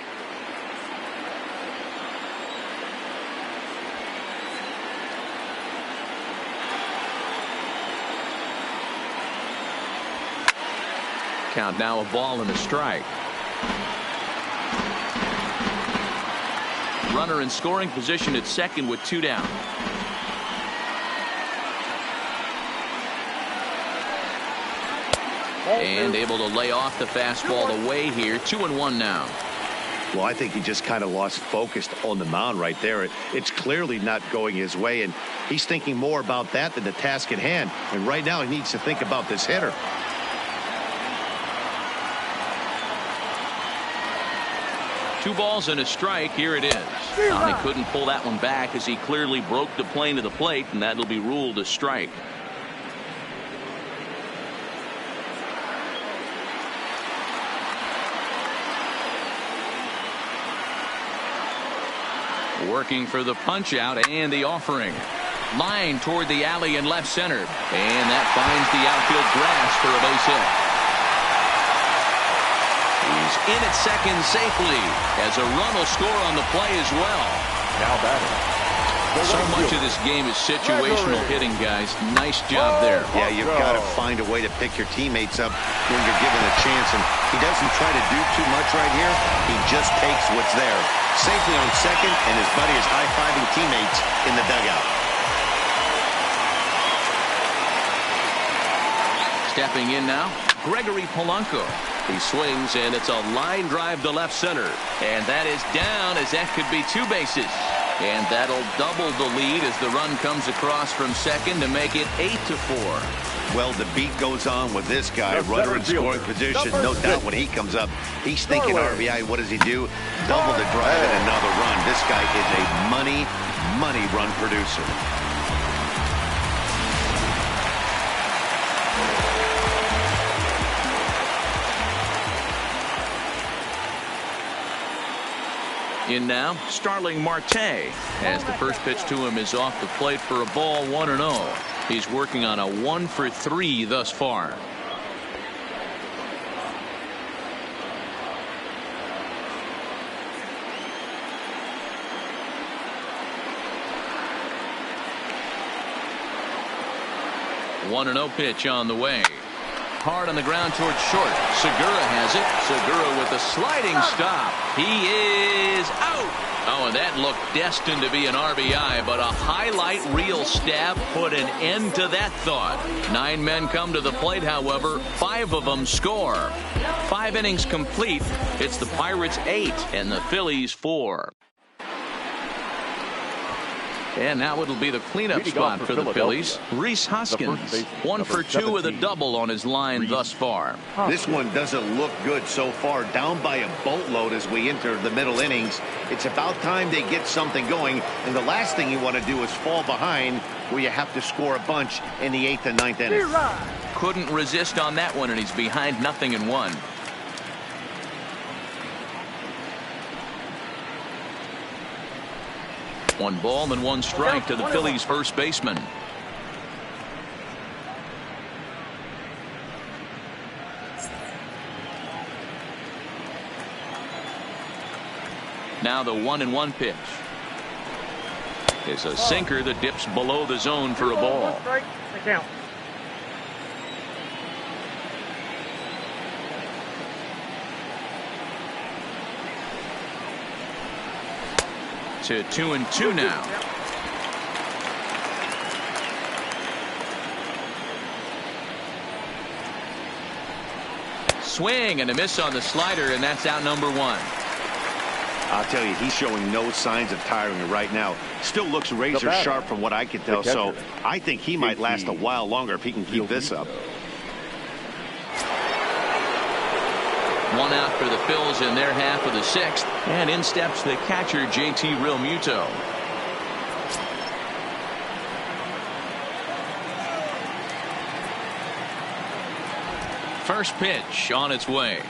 Count now a ball and a strike. Runner in scoring position at second with 2 down. And able to lay off the fastball away here. 2-1 now. Well, I think he just kind of lost focus on the mound right there. It's clearly not going his way, and he's thinking more about that than the task at hand. And right now he needs to think about this hitter. Two balls and a strike. Here it is. He couldn't pull that one back as he clearly broke the plane to the plate, and that'll be ruled a strike. Working for the punch out and the offering. Line toward the alley and left center. And that finds the outfield grass for a base hit. He's in at second safely as a run will score on the play as well. Now batting. So much of this game is situational hitting, guys. Nice job there. Yeah, you've got to find a way to pick your teammates up when you're given a chance. And he doesn't try to do too much right here. He just takes what's there. Safely on second, and his buddy is high-fiving teammates in the dugout. Stepping in now, Gregory Polanco. He swings, and it's a line drive to left center. And that is down, as that could be 2 bases. And that'll double the lead as the run comes across from second to make it 8-4. Well, the beat goes on with this guy, runner in scoring position. No doubt when he comes up, he's thinking RBI. What does he do? Double the drive and another run. This guy is a money run producer. In now, Starling Marte, as the first pitch to him is off the plate for a ball, 1-0. He's working on a 1-for-3 thus far. One 1-0 pitch on the way. Hard on the ground towards short. Segura has it. Segura with a sliding stop. He is out. Oh, and that looked destined to be an RBI, but a highlight reel stab put an end to that thought. 9 men come to the plate, however. 5 of them score. 5 innings complete. It's the Pirates 8 and the Phillies 4. And now it'll be the cleanup spot for the Phillies. Rhys Hoskins, 1 for 2 with a double on his line thus far. This one doesn't look good so far. Down by a boatload as we enter the middle innings. It's about time they get something going. And the last thing you want to do is fall behind where you have to score a bunch in the 8th and 9th innings. Couldn't resist on that one, and he's behind 0-1. One ball and 1 strike to the Phillies first baseman. Now the 1-1 pitch. It's a sinker that dips below the zone for a ball. To 2-2 now. Swing and a miss on the slider, and that's out number 1. I'll tell you, he's showing no signs of tiring right now. Still looks razor sharp from what I can tell, so I think he might last a while longer if he can keep this up. 1 out for the Phils in their half of the 6th, and in steps the catcher JT Realmuto. First pitch on its way.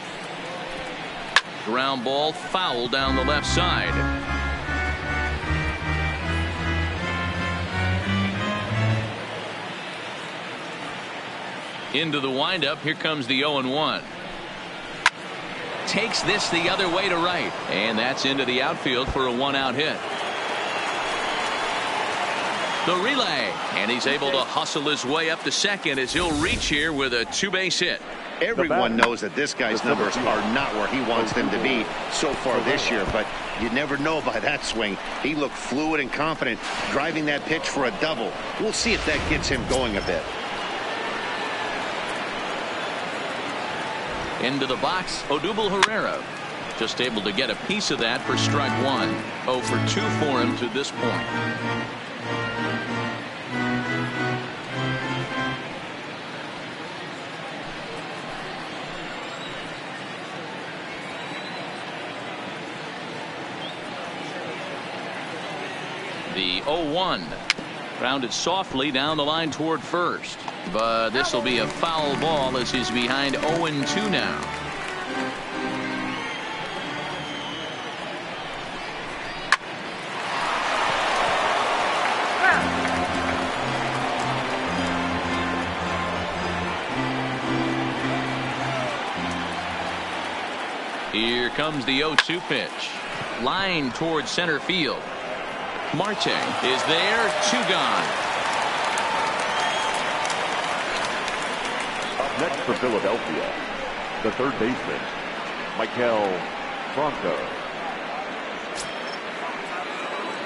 Ground ball foul down the left side. Into the windup. Here comes the 0-1. Takes this the other way to right, and that's into the outfield for a 1-out hit. The relay, and he's able to hustle his way up to second as he'll reach here with a 2-base hit. Everyone knows that this guy's numbers are not where he wants them to be so far this year, but you never know by that swing. He looked fluid and confident driving that pitch for a double. We'll see if that gets him going a bit. Into the box, Odubel Herrera. Just able to get a piece of that for strike 1. 0 for 2 for him to this point. The 0-1. Grounded softly down the line toward first. But this will be a foul ball as he's behind 0-2 now. Here comes the 0-2 pitch. Line towards center field. Marte is there, 2 gone. Up next for Philadelphia, the third baseman, Maikel Franco.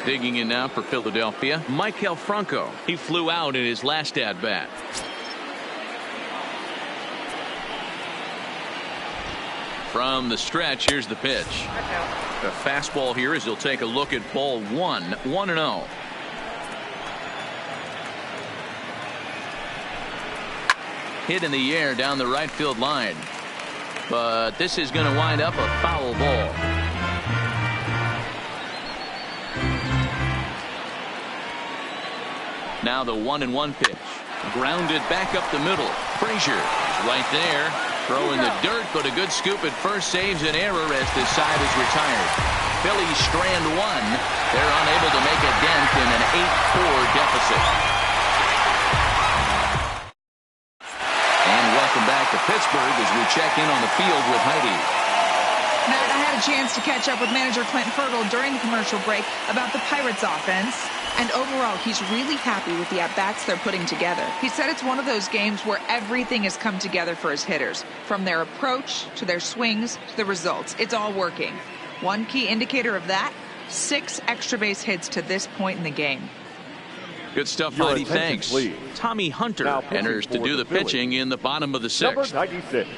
Digging in now for Philadelphia, Maikel Franco. He flew out in his last at bat. From the stretch, here's the pitch. The fastball here as he'll take a look at ball 1, 1-0. Hit in the air down the right field line. But this is going to wind up a foul ball. Now the 1-1 pitch. Grounded back up the middle. Frazier is right there. Throwing the dirt, but a good scoop at first saves an error as this side is retired. Phillies strand one. They're unable to make a dent in an 8-4 deficit. And welcome back to Pittsburgh as we check in on the field with Heidi. Matt, I had a chance to catch up with manager Clint Hurdle during the commercial break about the Pirates offense. And overall, he's really happy with the at-bats they're putting together. He said it's one of those games where everything has come together for his hitters. From their approach, to their swings, to the results. It's all working. One key indicator of that, 6 extra base hits to this point in the game. Good stuff, Heidi. Thanks. Please. Tommy Hunter enters to do the pitching in the bottom of the 6th. Number 96,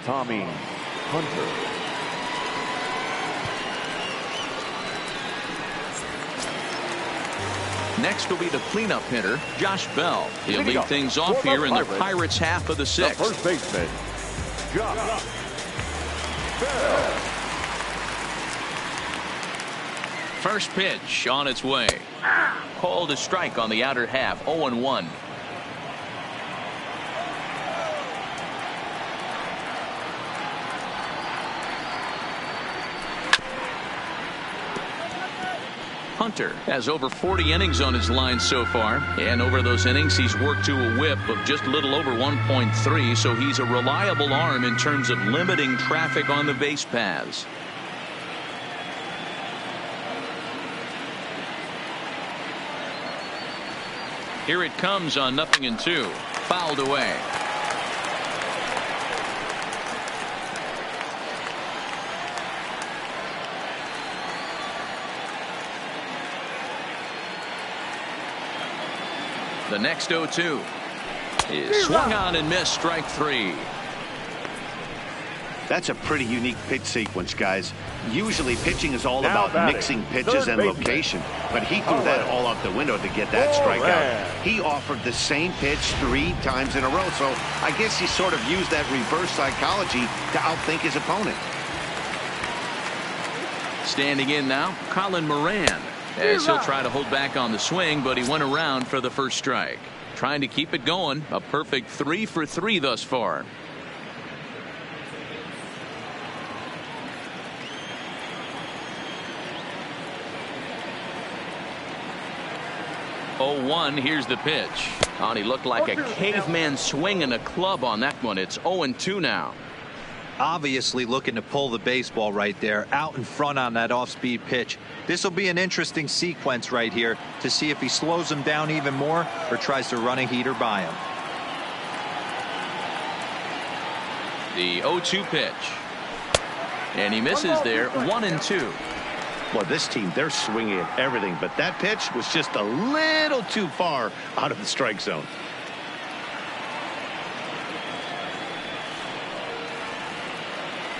Tommy Hunter. Next will be the cleanup hitter, Josh Bell. He'll lead things off here in the Pirates' half of the 6th. The first baseman, Josh Bell. First pitch on its way. Called a strike on the outer half, 0-1. Hunter has over 40 innings on his line so far, and over those innings he's worked to a whip of just a little over 1.3, so he's a reliable arm in terms of limiting traffic on the base paths. Here it comes on 0-2. Fouled away. The next 0-2 is swung on and missed, strike 3. That's a pretty unique pitch sequence, guys. Usually pitching is all about mixing pitches and location, but he threw that all out the window to get that strikeout. He offered the same pitch 3 times in a row, so I guess he sort of used that reverse psychology to outthink his opponent. Standing in now, Colin Moran, as he'll try to hold back on the swing, but he went around for the first strike. Trying to keep it going. A perfect 3 for 3 thus far. Oh, 1, here's the pitch. Oh, and he looked like a caveman swinging a club on that one. It's 0-2 now. Obviously looking to pull the baseball right there out in front on that off-speed pitch. This will be an interesting sequence right here to see if he slows him down even more or tries to run a heater by him. The 0-2 pitch. And he misses there, 1-2. Well, this team, they're swinging at everything, but that pitch was just a little too far out of the strike zone.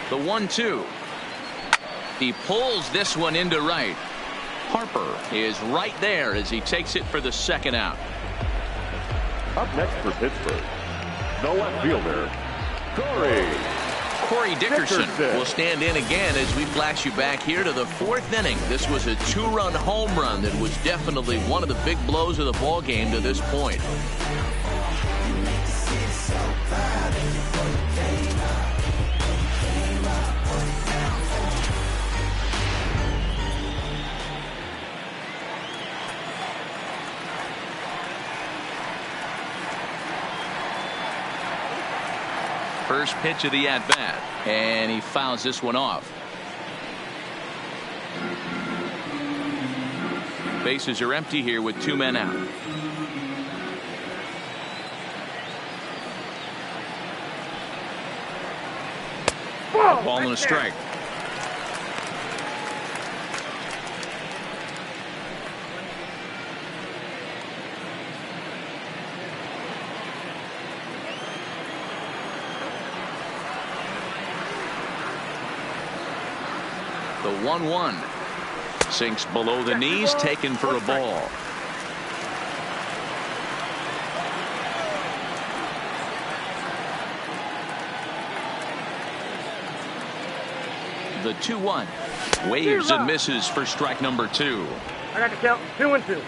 The 1-2. He pulls this one into right. Harper is right there as he takes it for the second out. Up next for Pittsburgh, the left fielder, Corey Dickerson will stand in again as we flash you back here to the 4th inning. This was a 2-run home run that was definitely one of the big blows of the ball game to this point. First pitch of the at-bat, and he fouls this one off. Bases are empty here with 2 men out. Ball and a strike. The 1-1 sinks below the knees, taken for a ball. The 2-1 waves and misses for strike number 2. I got to count 2-2.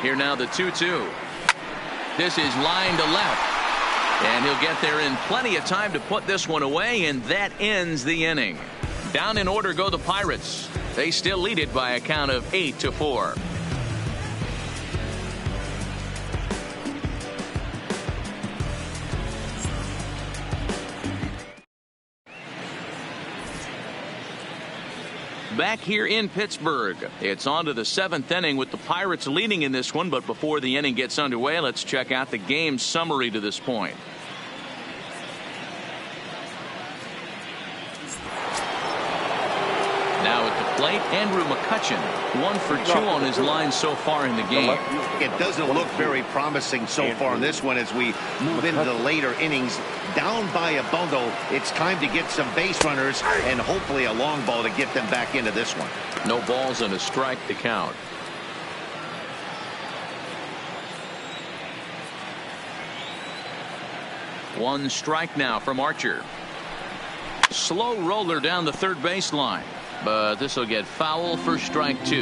Here now the 2-2. This is line to left, and he'll get there in plenty of time to put this one away, and that ends the inning. Down in order go the Pirates. They still lead it by a count of 8-4. Back here in Pittsburgh, it's on to the 7th inning with the Pirates leading in this one. But before the inning gets underway, let's check out the game summary to this point. Now at the plate, Andrew McCutchen, 1 for 2 on his line so far in the game. It doesn't look very promising so far in this one as we move into the later innings. Down by a bundle, it's time to get some base runners and hopefully a long ball to get them back into this one. No balls and a strike to count. One strike now from Archer. Slow roller down the third baseline, but this will get foul for strike 2.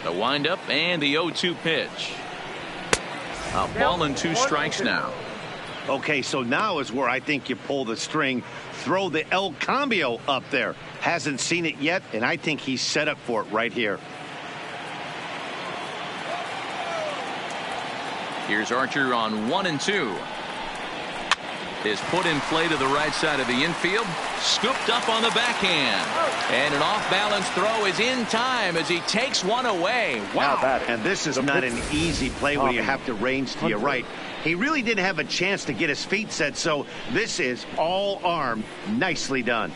The windup and the 0-2 pitch. A ball and 2 strikes now. Okay, so now is where I think you pull the string. Throw the El Cambio up there. Hasn't seen it yet, and I think he's set up for it right here. Here's Archer on 1-2. Is put in play to the right side of the infield. Scooped up on the backhand. And an off-balance throw is in time as he takes one away. Wow. And this is not an easy play when you have to range to your right. He really didn't have a chance to get his feet set, so this is all arm. Nicely done.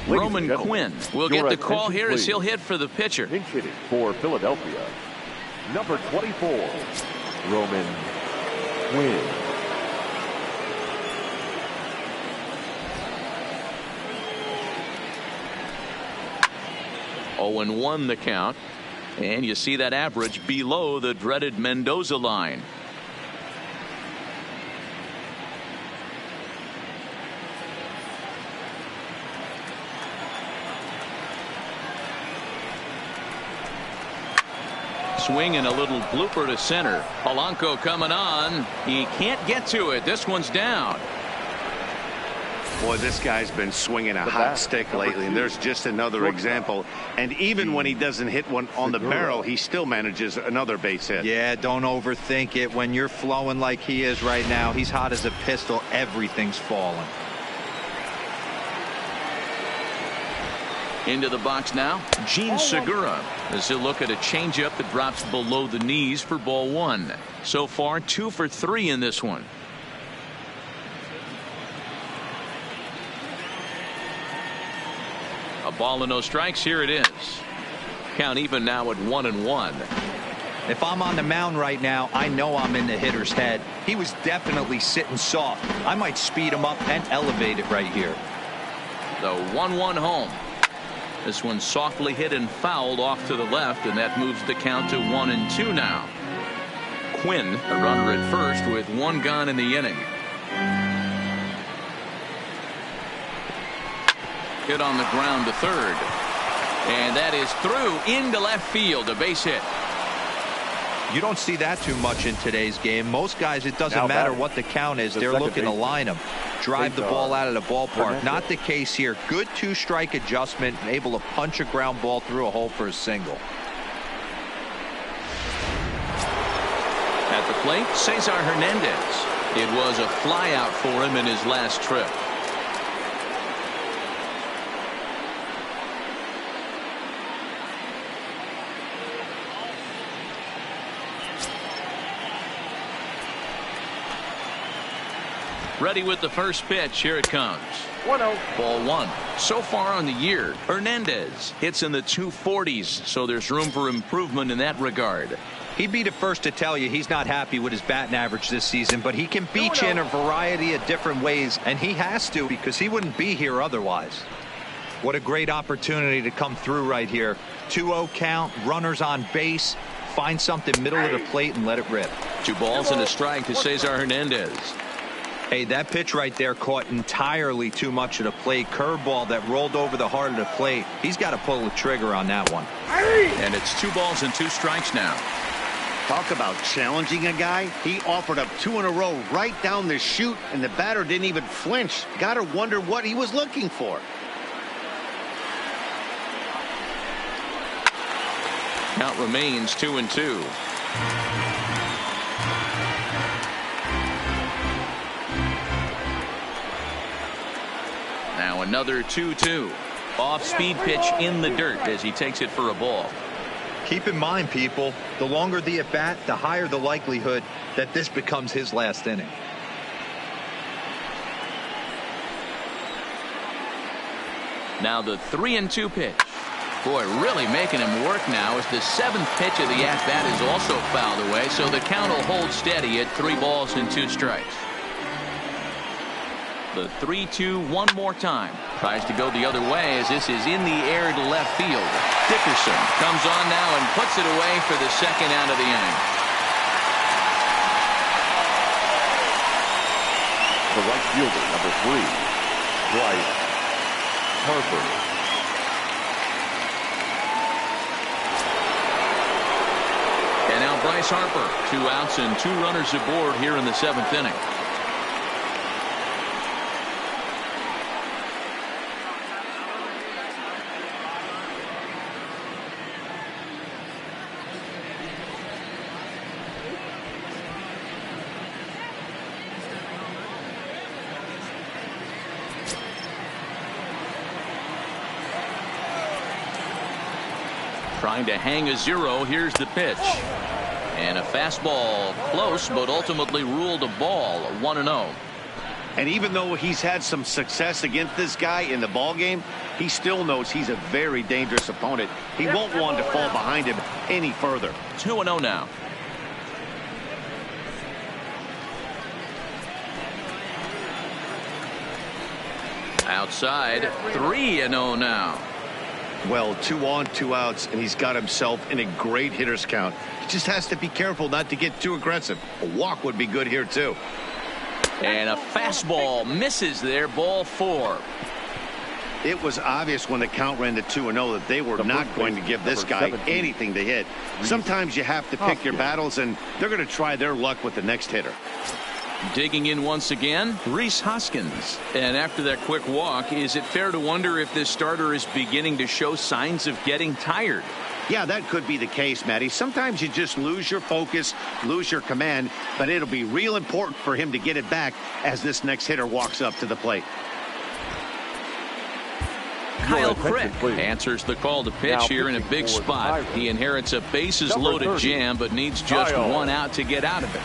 Roman Quinn will get the call here as he'll hit for the pitcher. Pinch hitting for Philadelphia, number 24, Roman Quinn. 0-1 the count, and you see that average below the dreaded Mendoza line. Swing and a little blooper to center. Polanco coming on. He can't get to it. This one's down. Boy, this guy's been swinging a hot stick lately, and there's just another example. And even when he doesn't hit one on the barrel, he still manages another base hit. Yeah, don't overthink it. When you're flowing like he is right now, he's hot as a pistol. Everything's falling. Into the box now, Gene Segura, as he'll look at a changeup that drops below the knees for ball 1. So far, 2 for 3 in this one. A ball and no strikes. Here it is. Count even now at 1-1. If I'm on the mound right now, I know I'm in the hitter's head. He was definitely sitting soft. I might speed him up and elevate it right here. The 1-1 home. This one softly hit and fouled off to the left, and that moves the count to 1-2 now. Quinn, a runner at first with 1 gone in the inning. Hit on the ground to third, and that is through into left field, a base hit. You don't see that too much in today's game. Most guys, it doesn't matter what the count is, they're looking to line them, drive the ball out of the ballpark. Not the case here. Good 2-strike adjustment, able to punch a ground ball through a hole for a single. At the plate, Cesar Hernandez. It was a fly out for him in his last trip. Ready with the first pitch. Here it comes. 1-0. Ball one. So far on the year, Hernandez hits in the 240s, so there's room for improvement in that regard. He'd be the first to tell you he's not happy with his batting average this season, but he can beat you in a variety of different ways, and he has to because he wouldn't be here otherwise. What a great opportunity to come through right here. 2-0 count, runners on base. Find something middle of the plate and let it rip. 2 balls and a strike to Cesar Hernandez. Hey, that pitch right there caught entirely too much of the plate. Curveball that rolled over the heart of the plate. He's got to pull the trigger on that one. And it's 2 balls and 2 strikes now. Talk about challenging a guy. He offered up 2 in a row right down the chute, and the batter didn't even flinch. Gotta wonder what he was looking for. Count remains 2-2. Now another 2-2. Off-speed pitch in the dirt as he takes it for a ball. Keep in mind, people, the longer the at-bat, the higher the likelihood that this becomes his last inning. Now the 3-2 pitch. Boy, really making him work now as the 7th pitch of the at-bat is also fouled away, so the count will hold steady at 3 balls and 2 strikes. The 3-2 one more time. Tries to go the other way as this is in the air to left field. Dickerson comes on now and puts it away for the 2nd out of the inning. The right fielder, number 3, Bryce Harper. And now Bryce Harper. 2 outs and 2 runners aboard here in the 7th inning. Trying to hang a 0. Here's the pitch. And a fastball close, but ultimately ruled a ball. 1-0. And even though he's had some success against this guy in the ball game, he still knows he's a very dangerous opponent. He won't want to fall behind him any further. 2-0 now. Outside. 3-0 now. Well, 2 on, 2 outs, and he's got himself in a great hitter's count. He just has to be careful not to get too aggressive. A walk would be good here, too. And a fastball misses there. Ball 4. It was obvious when the count ran to 2-0 that they were not going to give this guy anything to hit. Sometimes you have to pick your battles, and they're going to try their luck with the next hitter. Digging in once again, Rhys Hoskins. And after that quick walk, is it fair to wonder if this starter is beginning to show signs of getting tired? Yeah, that could be the case, Matty. Sometimes you just lose your focus, lose your command, but it'll be real important for him to get it back as this next hitter walks up to the plate. Kyle Crick answers the call to pitch here in a big spot. He inherits a bases-loaded jam, but needs just 1 out to get out of it.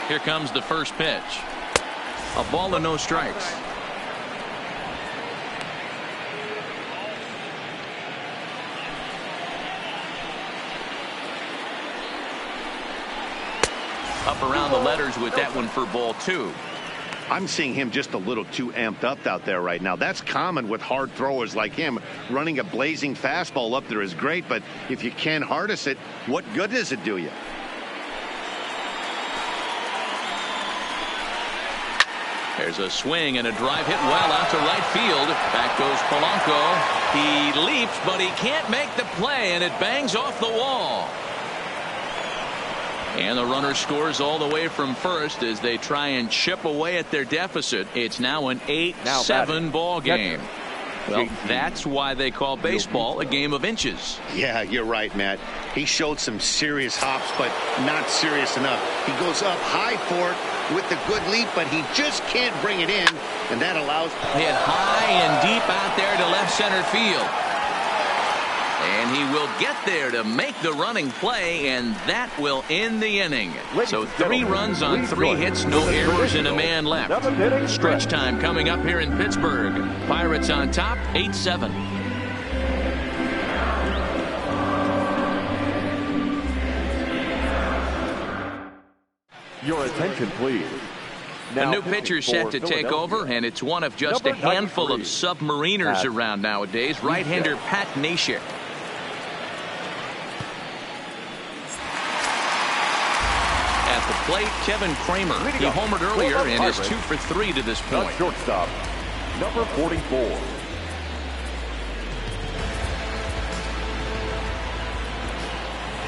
Here comes the first pitch. A ball and no strikes. Up around the letters with that one for ball 2. I'm seeing him just a little too amped up out there right now. That's common with hard throwers like him. Running a blazing fastball up there is great, but if you can't harness it, what good does it do you? There's a swing and a drive hit well out to right field. Back goes Polanco. He leaps, but he can't make the play, and it bangs off the wall. And the runner scores all the way from first as they try and chip away at their deficit. It's now an 8-7 ball game. Well, that's why they call baseball a game of inches. Yeah, you're right, Matt. He showed some serious hops, but not serious enough. He goes up high for it, with the good leap, but he just can't bring it in, and that allows... Hit high and deep out there to left center field. And he will get there to make the running play, and that will end the inning. So 3 runs on 3 hits, no errors, and a man left. Stretch time coming up here in Pittsburgh. Pirates on top, 8-7. Your attention, please. A new pitcher set to take over, and it's one of just a handful of submariners around nowadays. Right-hander Pat Neshek. At the plate, Kevin Kramer. He homered earlier and is 2 for 3 to this point. Shortstop, number 44.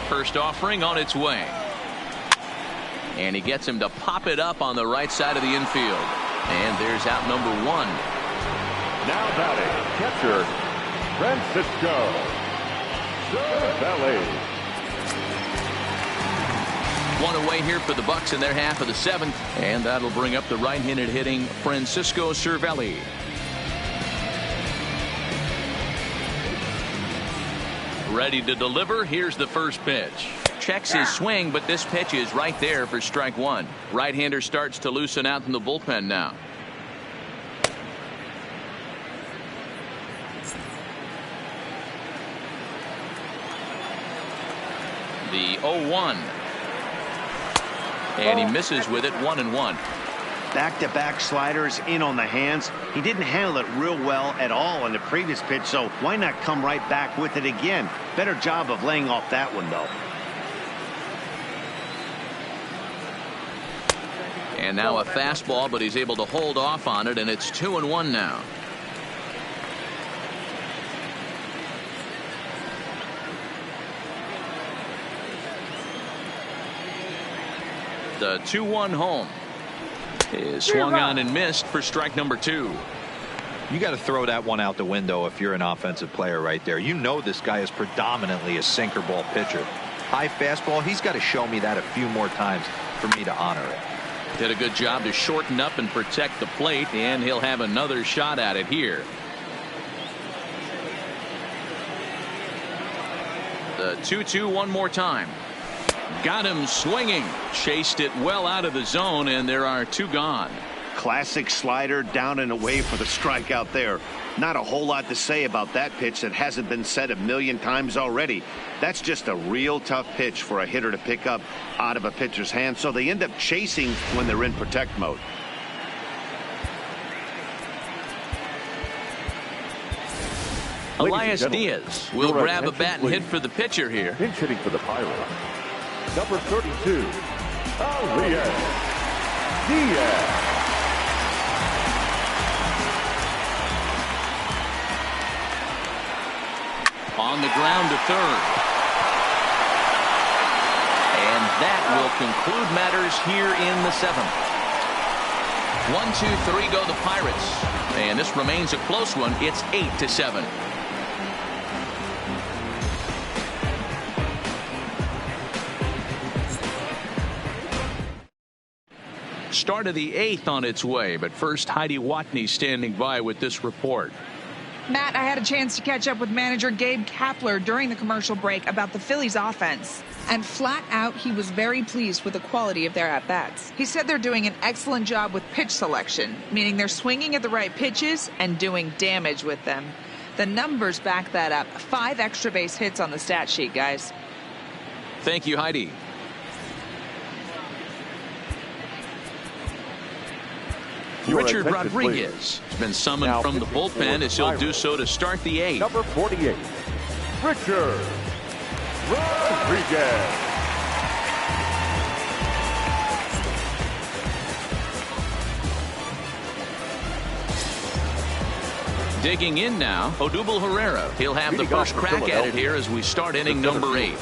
First offering on its way. And he gets him to pop it up on the right side of the infield. And there's out number 1. Now batting, catcher, Francisco Cervelli. 1 away here for the Bucks in their half of the 7th. And that'll bring up the right-handed hitting Francisco Cervelli. Ready to deliver. Here's the first pitch. Checks his swing, but this pitch is right there for strike 1. Right-hander starts to loosen out in the bullpen now. The 0-1. And he misses with it, 1-1. Back-to-back sliders in on the hands. He didn't handle it real well at all on the previous pitch, so why not come right back with it again? Better job of laying off that one, though. And now a fastball, but he's able to hold off on it, and it's 2-1 now. The 2-1 home is swung on and missed for strike number 2. You got to throw that one out the window if you're an offensive player right there. You know this guy is predominantly a sinker ball pitcher. High fastball, he's got to show me that a few more times for me to honor it. Did a good job to shorten up and protect the plate, and he'll have another shot at it here. The 2-2 one more time. Got him swinging. Chased it well out of the zone, and there are 2 gone. Classic slider down and away for the strikeout there. Not a whole lot to say about that pitch that hasn't been said a million times already. That's just a real tough pitch for a hitter to pick up out of a pitcher's hand, so they end up chasing when they're in protect mode. Elias Diaz will grab a bat and hit for the pitcher here. Pinch hitting for the Pirates, number 32, Elias Diaz. On the ground to third. And that will conclude matters here in the 7th. 1-2-3 go the Pirates. And this remains a close one. It's 8-7. Start of the 8th on its way, but first Heidi Watney standing by with this report. Matt, I had a chance to catch up with manager Gabe Kapler during the commercial break about the Phillies offense. And flat out, he was very pleased with the quality of their at-bats. He said they're doing an excellent job with pitch selection, meaning they're swinging at the right pitches and doing damage with them. The numbers back that up. 5 extra base hits on the stat sheet, guys. Thank you, Heidi. Richard Rodriguez has been summoned from the bullpen as he'll do so to start the 8th. Number 48, Richard Rodriguez. Digging in now, Odubel Herrera. He'll have the first crack at it here as we start inning number 8.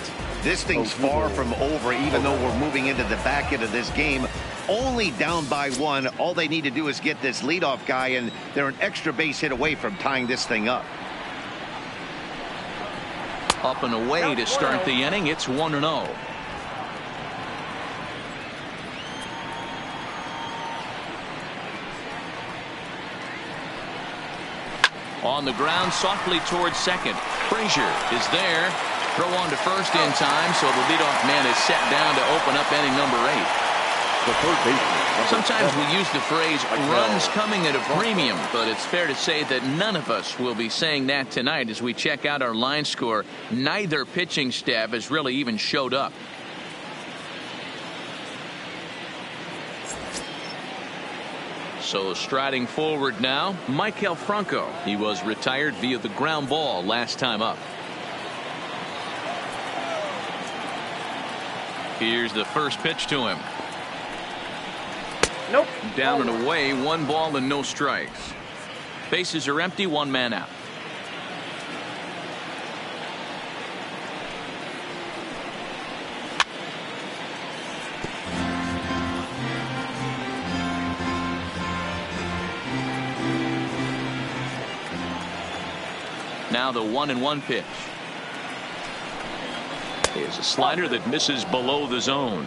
This thing's far from over, even though we're moving into the back end of this game. Only down by 1. All they need to do is get this leadoff guy, and they're an extra base hit away from tying this thing up. Up and away to start the inning. It's 1-0. On the ground, softly towards second. Frazier is there. Throw on to first in time, so the leadoff man is set down to open up inning number 8. The third baseman. Sometimes we use the phrase runs coming at a premium, but it's fair to say that none of us will be saying that tonight as we check out our line score. Neither pitching staff has really even showed up. So striding forward now, Maikel Franco. He was retired via the ground ball last time up. Here's the first pitch to him. Nope. Down and away, 1 ball and no strikes. Bases are empty, 1 man out. Now the 1-1 pitch. Is a slider that misses below the zone.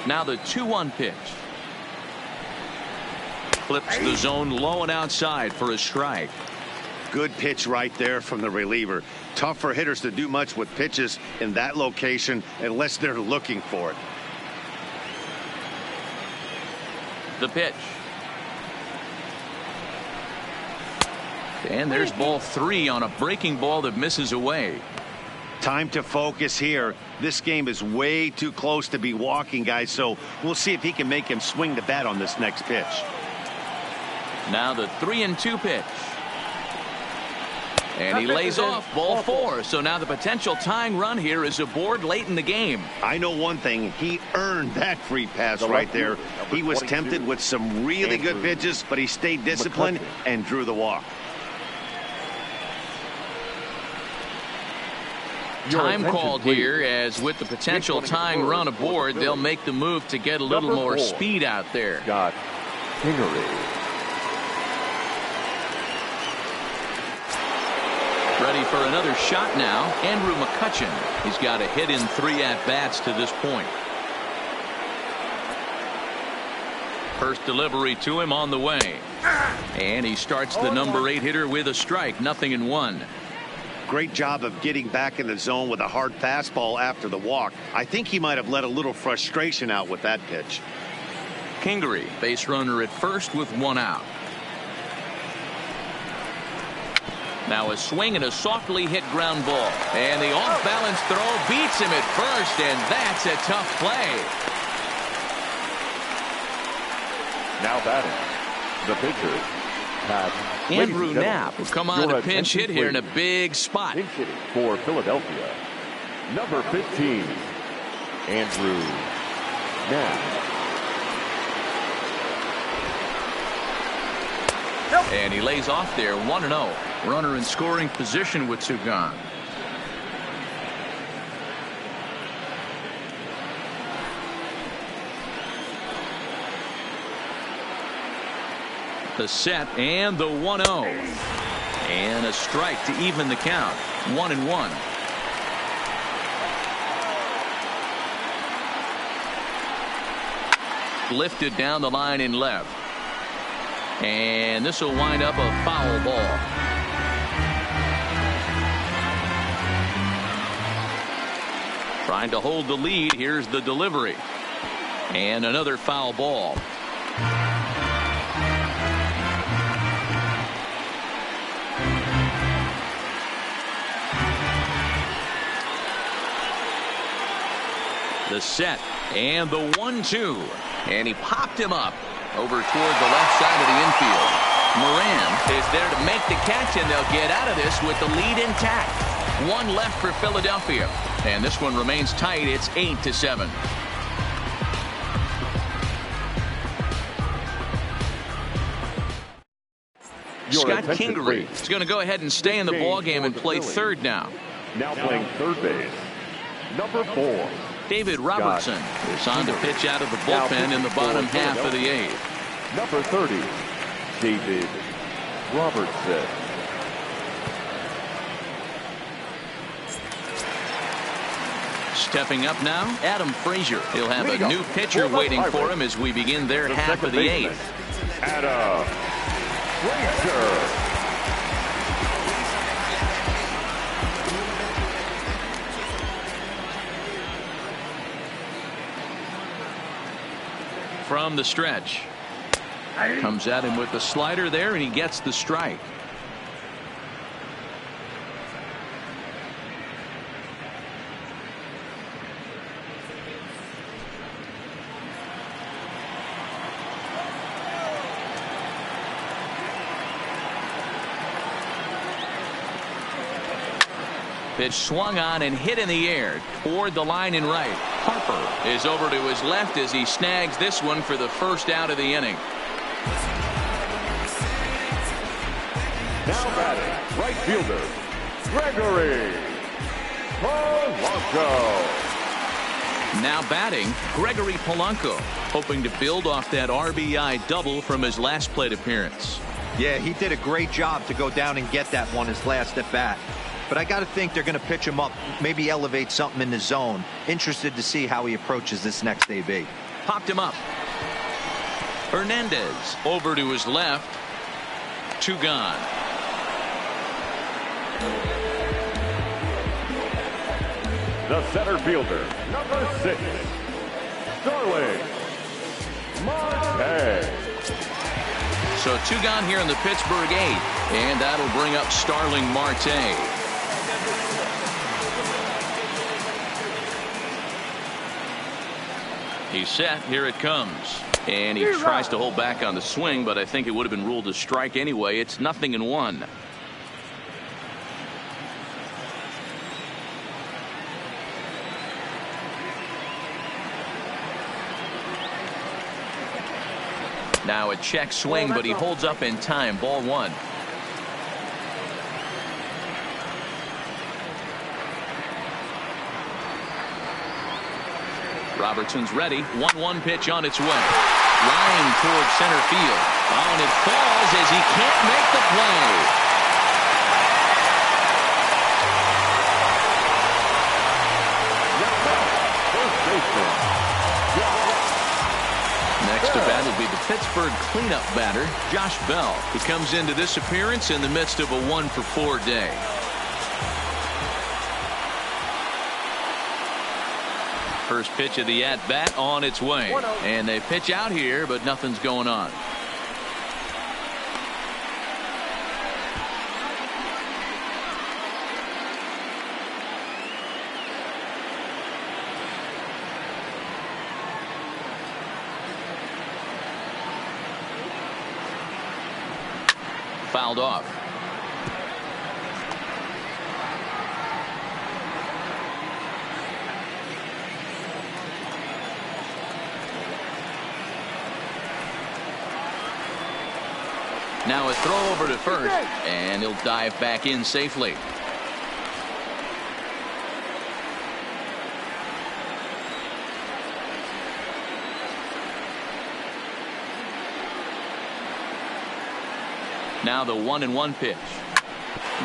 Now the 2-1 pitch. Clips the zone low and outside for a strike. Good pitch right there from the reliever. Tough for hitters to do much with pitches in that location unless they're looking for it. The pitch. And there's ball 3 on a breaking ball that misses away. Time to focus here. This game is way too close to be walking, guys, so we'll see if he can make him swing the bat on this next pitch. Now the 3-2 pitch. And he lays off ball 4. So now the potential tying run here is aboard late in the game. I know one thing. He earned that free pass right there. He was tempted with some really good pitches, but he stayed disciplined and drew the walk. Time called here, as with the potential tying run aboard, they'll make the move to get a little more speed out there. Got Kingery. Ready for another shot now, Andrew McCutchen. He's got a hit in 3 at-bats to this point. First delivery to him on the way. And he starts the number 8 hitter with a strike, 0-1. Great job of getting back in the zone with a hard fastball after the walk. I think he might have let a little frustration out with that pitch. Kingery, base runner at first with 1 out. Now a swing and a softly hit ground ball. And the off-balance throw beats him at first, and that's a tough play. Now batting, the pitcher, Andrew Knapp will come on a pinch hit here in a big spot. Pinch hitting for Philadelphia, number 15, Andrew Knapp. And he lays off there, 1-0. Runner in scoring position with 2 gone. The set and the 1-0. And a strike to even the count. 1-1. Lifted down the line in left. And this will wind up a foul ball. Trying to hold the lead. Here's the delivery. And another foul ball. The set and the 1-2, and he popped him up over toward the left side of the infield. Moran is there to make the catch, and they'll get out of this with the lead intact. 1 left for Philadelphia, and this one remains tight. It's 8-7. Scott Kingery is going to go ahead and stay in the ball game and play third now. Now playing third base, number 4. David Robertson is on to pitch out of the bullpen in the bottom half of the 8th. Number 30, David Robertson. Stepping up now, Adam Frazier. He'll have a new pitcher waiting for him as we begin their half of the 8th. Adam Frazier. From the stretch. Comes at him with the slider there, and he gets the strike. Pitch swung on and hit in the air toward the line and right. Harper is over to his left as he snags this one for the first out of the inning. Now batting, right fielder, Gregory Polanco. Now batting, Gregory Polanco, hoping to build off that RBI double from his last plate appearance. Yeah, he did a great job to go down and get that one his last at bat. But I got to think they're going to pitch him up, maybe elevate something in the zone. Interested to see how he approaches this next AB. Popped him up. Hernandez over to his left. 2 gone. The center fielder, number 6, Starling Marte. So 2 gone here in the Pittsburgh 8th, and that'll bring up Starling Marte. He's set. Here it comes. And he tries to hold back on the swing, but I think it would have been ruled a strike anyway. It's 0-1. Now a check swing, but he holds up in time. Ball 1. Robertson's ready. 1-1 pitch on its way. Line towards center field. Oh, and it falls as he can't make the play. Next to bat will be the Pittsburgh cleanup batter, Josh Bell, who comes into this appearance in the midst of a 1-for-4 day. First pitch of the at-bat on its way. And they pitch out here, but nothing's going on. Fouled off. Now a throw over to first, and he'll dive back in safely. Now the 1-1 pitch.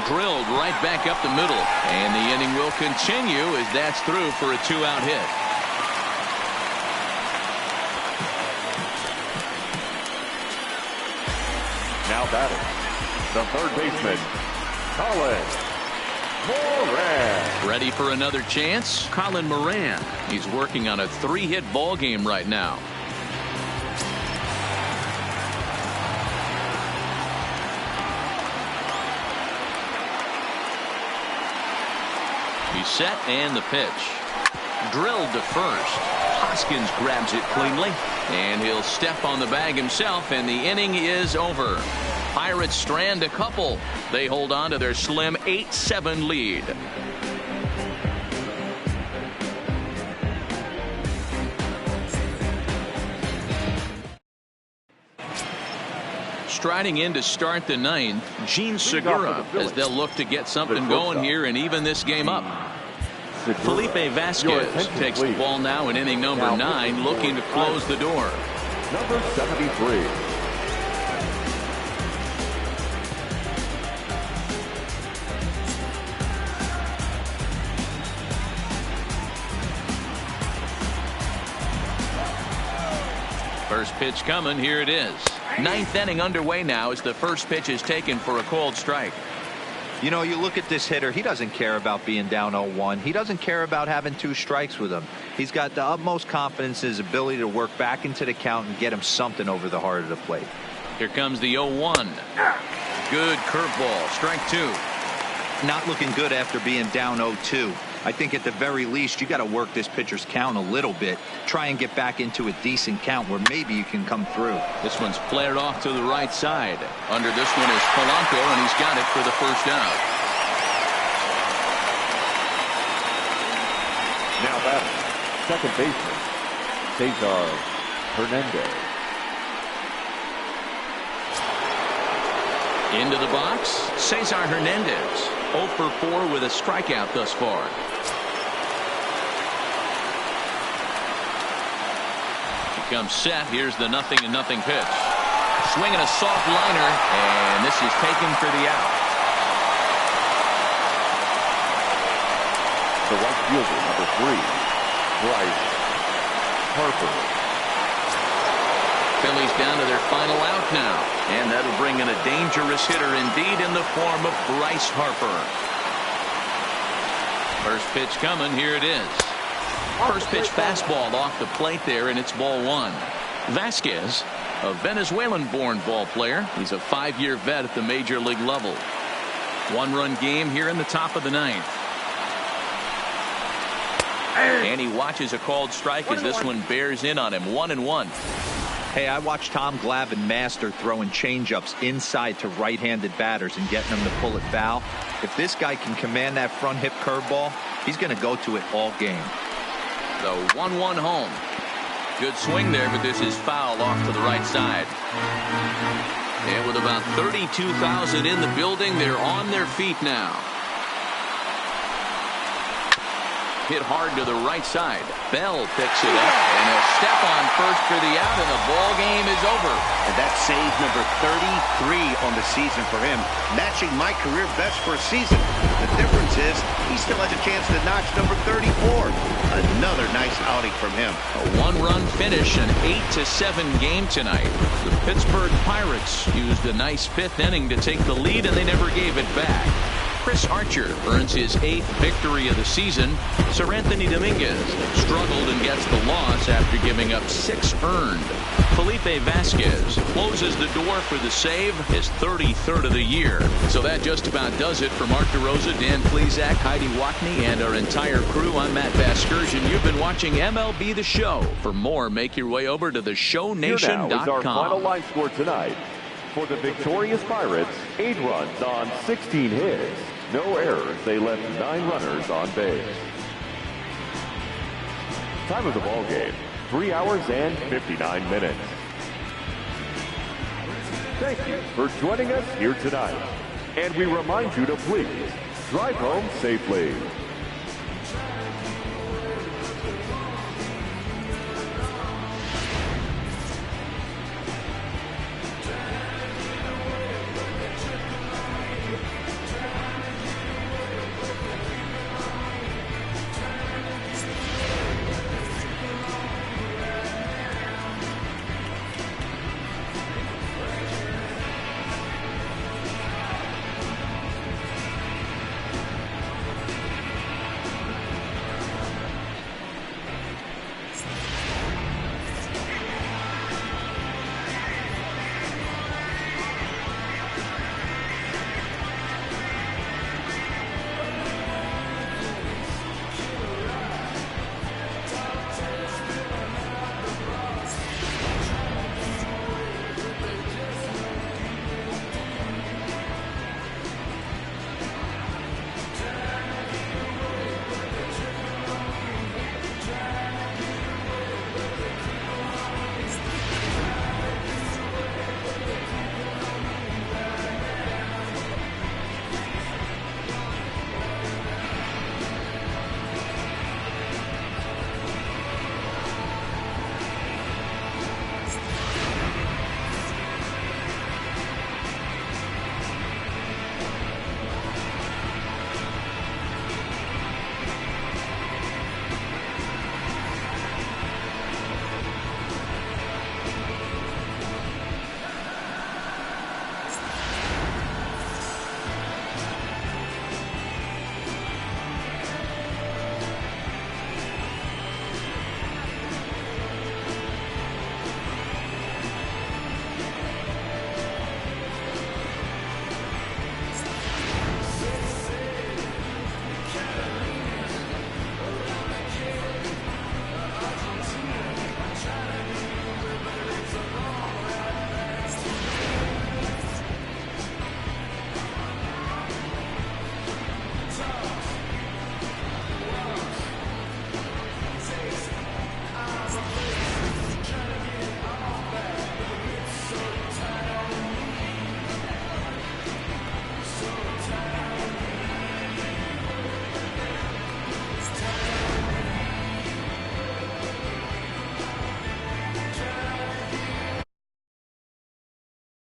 Drilled right back up the middle, and the inning will continue as that's through for a 2-out hit. Now batting, the third baseman, Colin Moran. Ready for another chance? Colin Moran. He's working on a 3-hit ball game right now. He's set, and the pitch. Drilled to first. Hoskins grabs it cleanly, and he'll step on the bag himself, and the inning is over. Pirates strand a couple. They hold on to their slim 8-7 lead. striding in to start the ninth, Gene Segura, as they'll look to get something going here and even this game up. Felipe Vasquez takes the ball now in inning number 9, looking to close the door. Number 73. First pitch coming. Here it is. Ninth inning underway now as the first pitch is taken for a called strike. You know, you look at this hitter, he doesn't care about being down 0-1. He doesn't care about having 2 strikes with him. He's got the utmost confidence in his ability to work back into the count and get him something over the heart of the plate. Here comes the 0-1. Good curveball. Strike 2. Not looking good after being down 0-2. I think at the very least you got to work this pitcher's count a little bit. Try and get back into a decent count where maybe you can come through. This one's flared off to the right side. Under this one is Polanco, and he's got it for the first out. Now batting, second baseman, Cesar Hernandez. Into the box, Cesar Hernandez. 0 for 4 with a strikeout thus far. He comes set. Here's the 0-0 pitch. Swinging a soft liner, and this is taken for the out. The right fielder, number 3, Bryce Harper. Phillies down to their final out now, and that'll bring in a dangerous hitter indeed in the form of Bryce Harper. First pitch coming. Here it is. First pitch fastball off the plate there, and it's ball 1. Vasquez, a Venezuelan-born ball player. He's a 5-year vet at the major league level. 1-run game here in the top of the 9th. And he watches a called strike as this one bears in on him. 1-1. Hey, I watched Tom Glavine master throwing changeups inside to right-handed batters and getting them to pull it foul. If this guy can command that front hip curveball, he's going to go to it all game. The 1-1 home. Good swing there, but this is foul off to the right side. And with about 32,000 in the building, they're on their feet now. Hit hard to the right side. Bell picks it up, and he'll step on first for the out, and the ball game is over. And that's save number 33 on the season for him, matching my career best for a season. The difference is he still has a chance to notch number 34. Another nice outing from him. A 1-run finish, an 8-7 game tonight. The Pittsburgh Pirates used a nice 5th inning to take the lead, and they never gave it back. Chris Archer earns his 8th victory of the season. Sir Anthony Dominguez struggled and gets the loss after giving up 6 earned. Felipe Vasquez closes the door for the save, his 33rd of the year. So that just about does it for Mark DeRosa, Dan Plesac, Heidi Watney, and our entire crew. I'm Matt Vasgersian. You've been watching MLB The Show. For more, make your way over to theshownation.com. Here now is our final line score tonight. For the victorious Pirates, 8 runs on 16 hits. No errors. They left 9 runners on base. Time of the ball game, 3 hours and 59 minutes. Thank you for joining us here tonight. And we remind you to please drive home safely.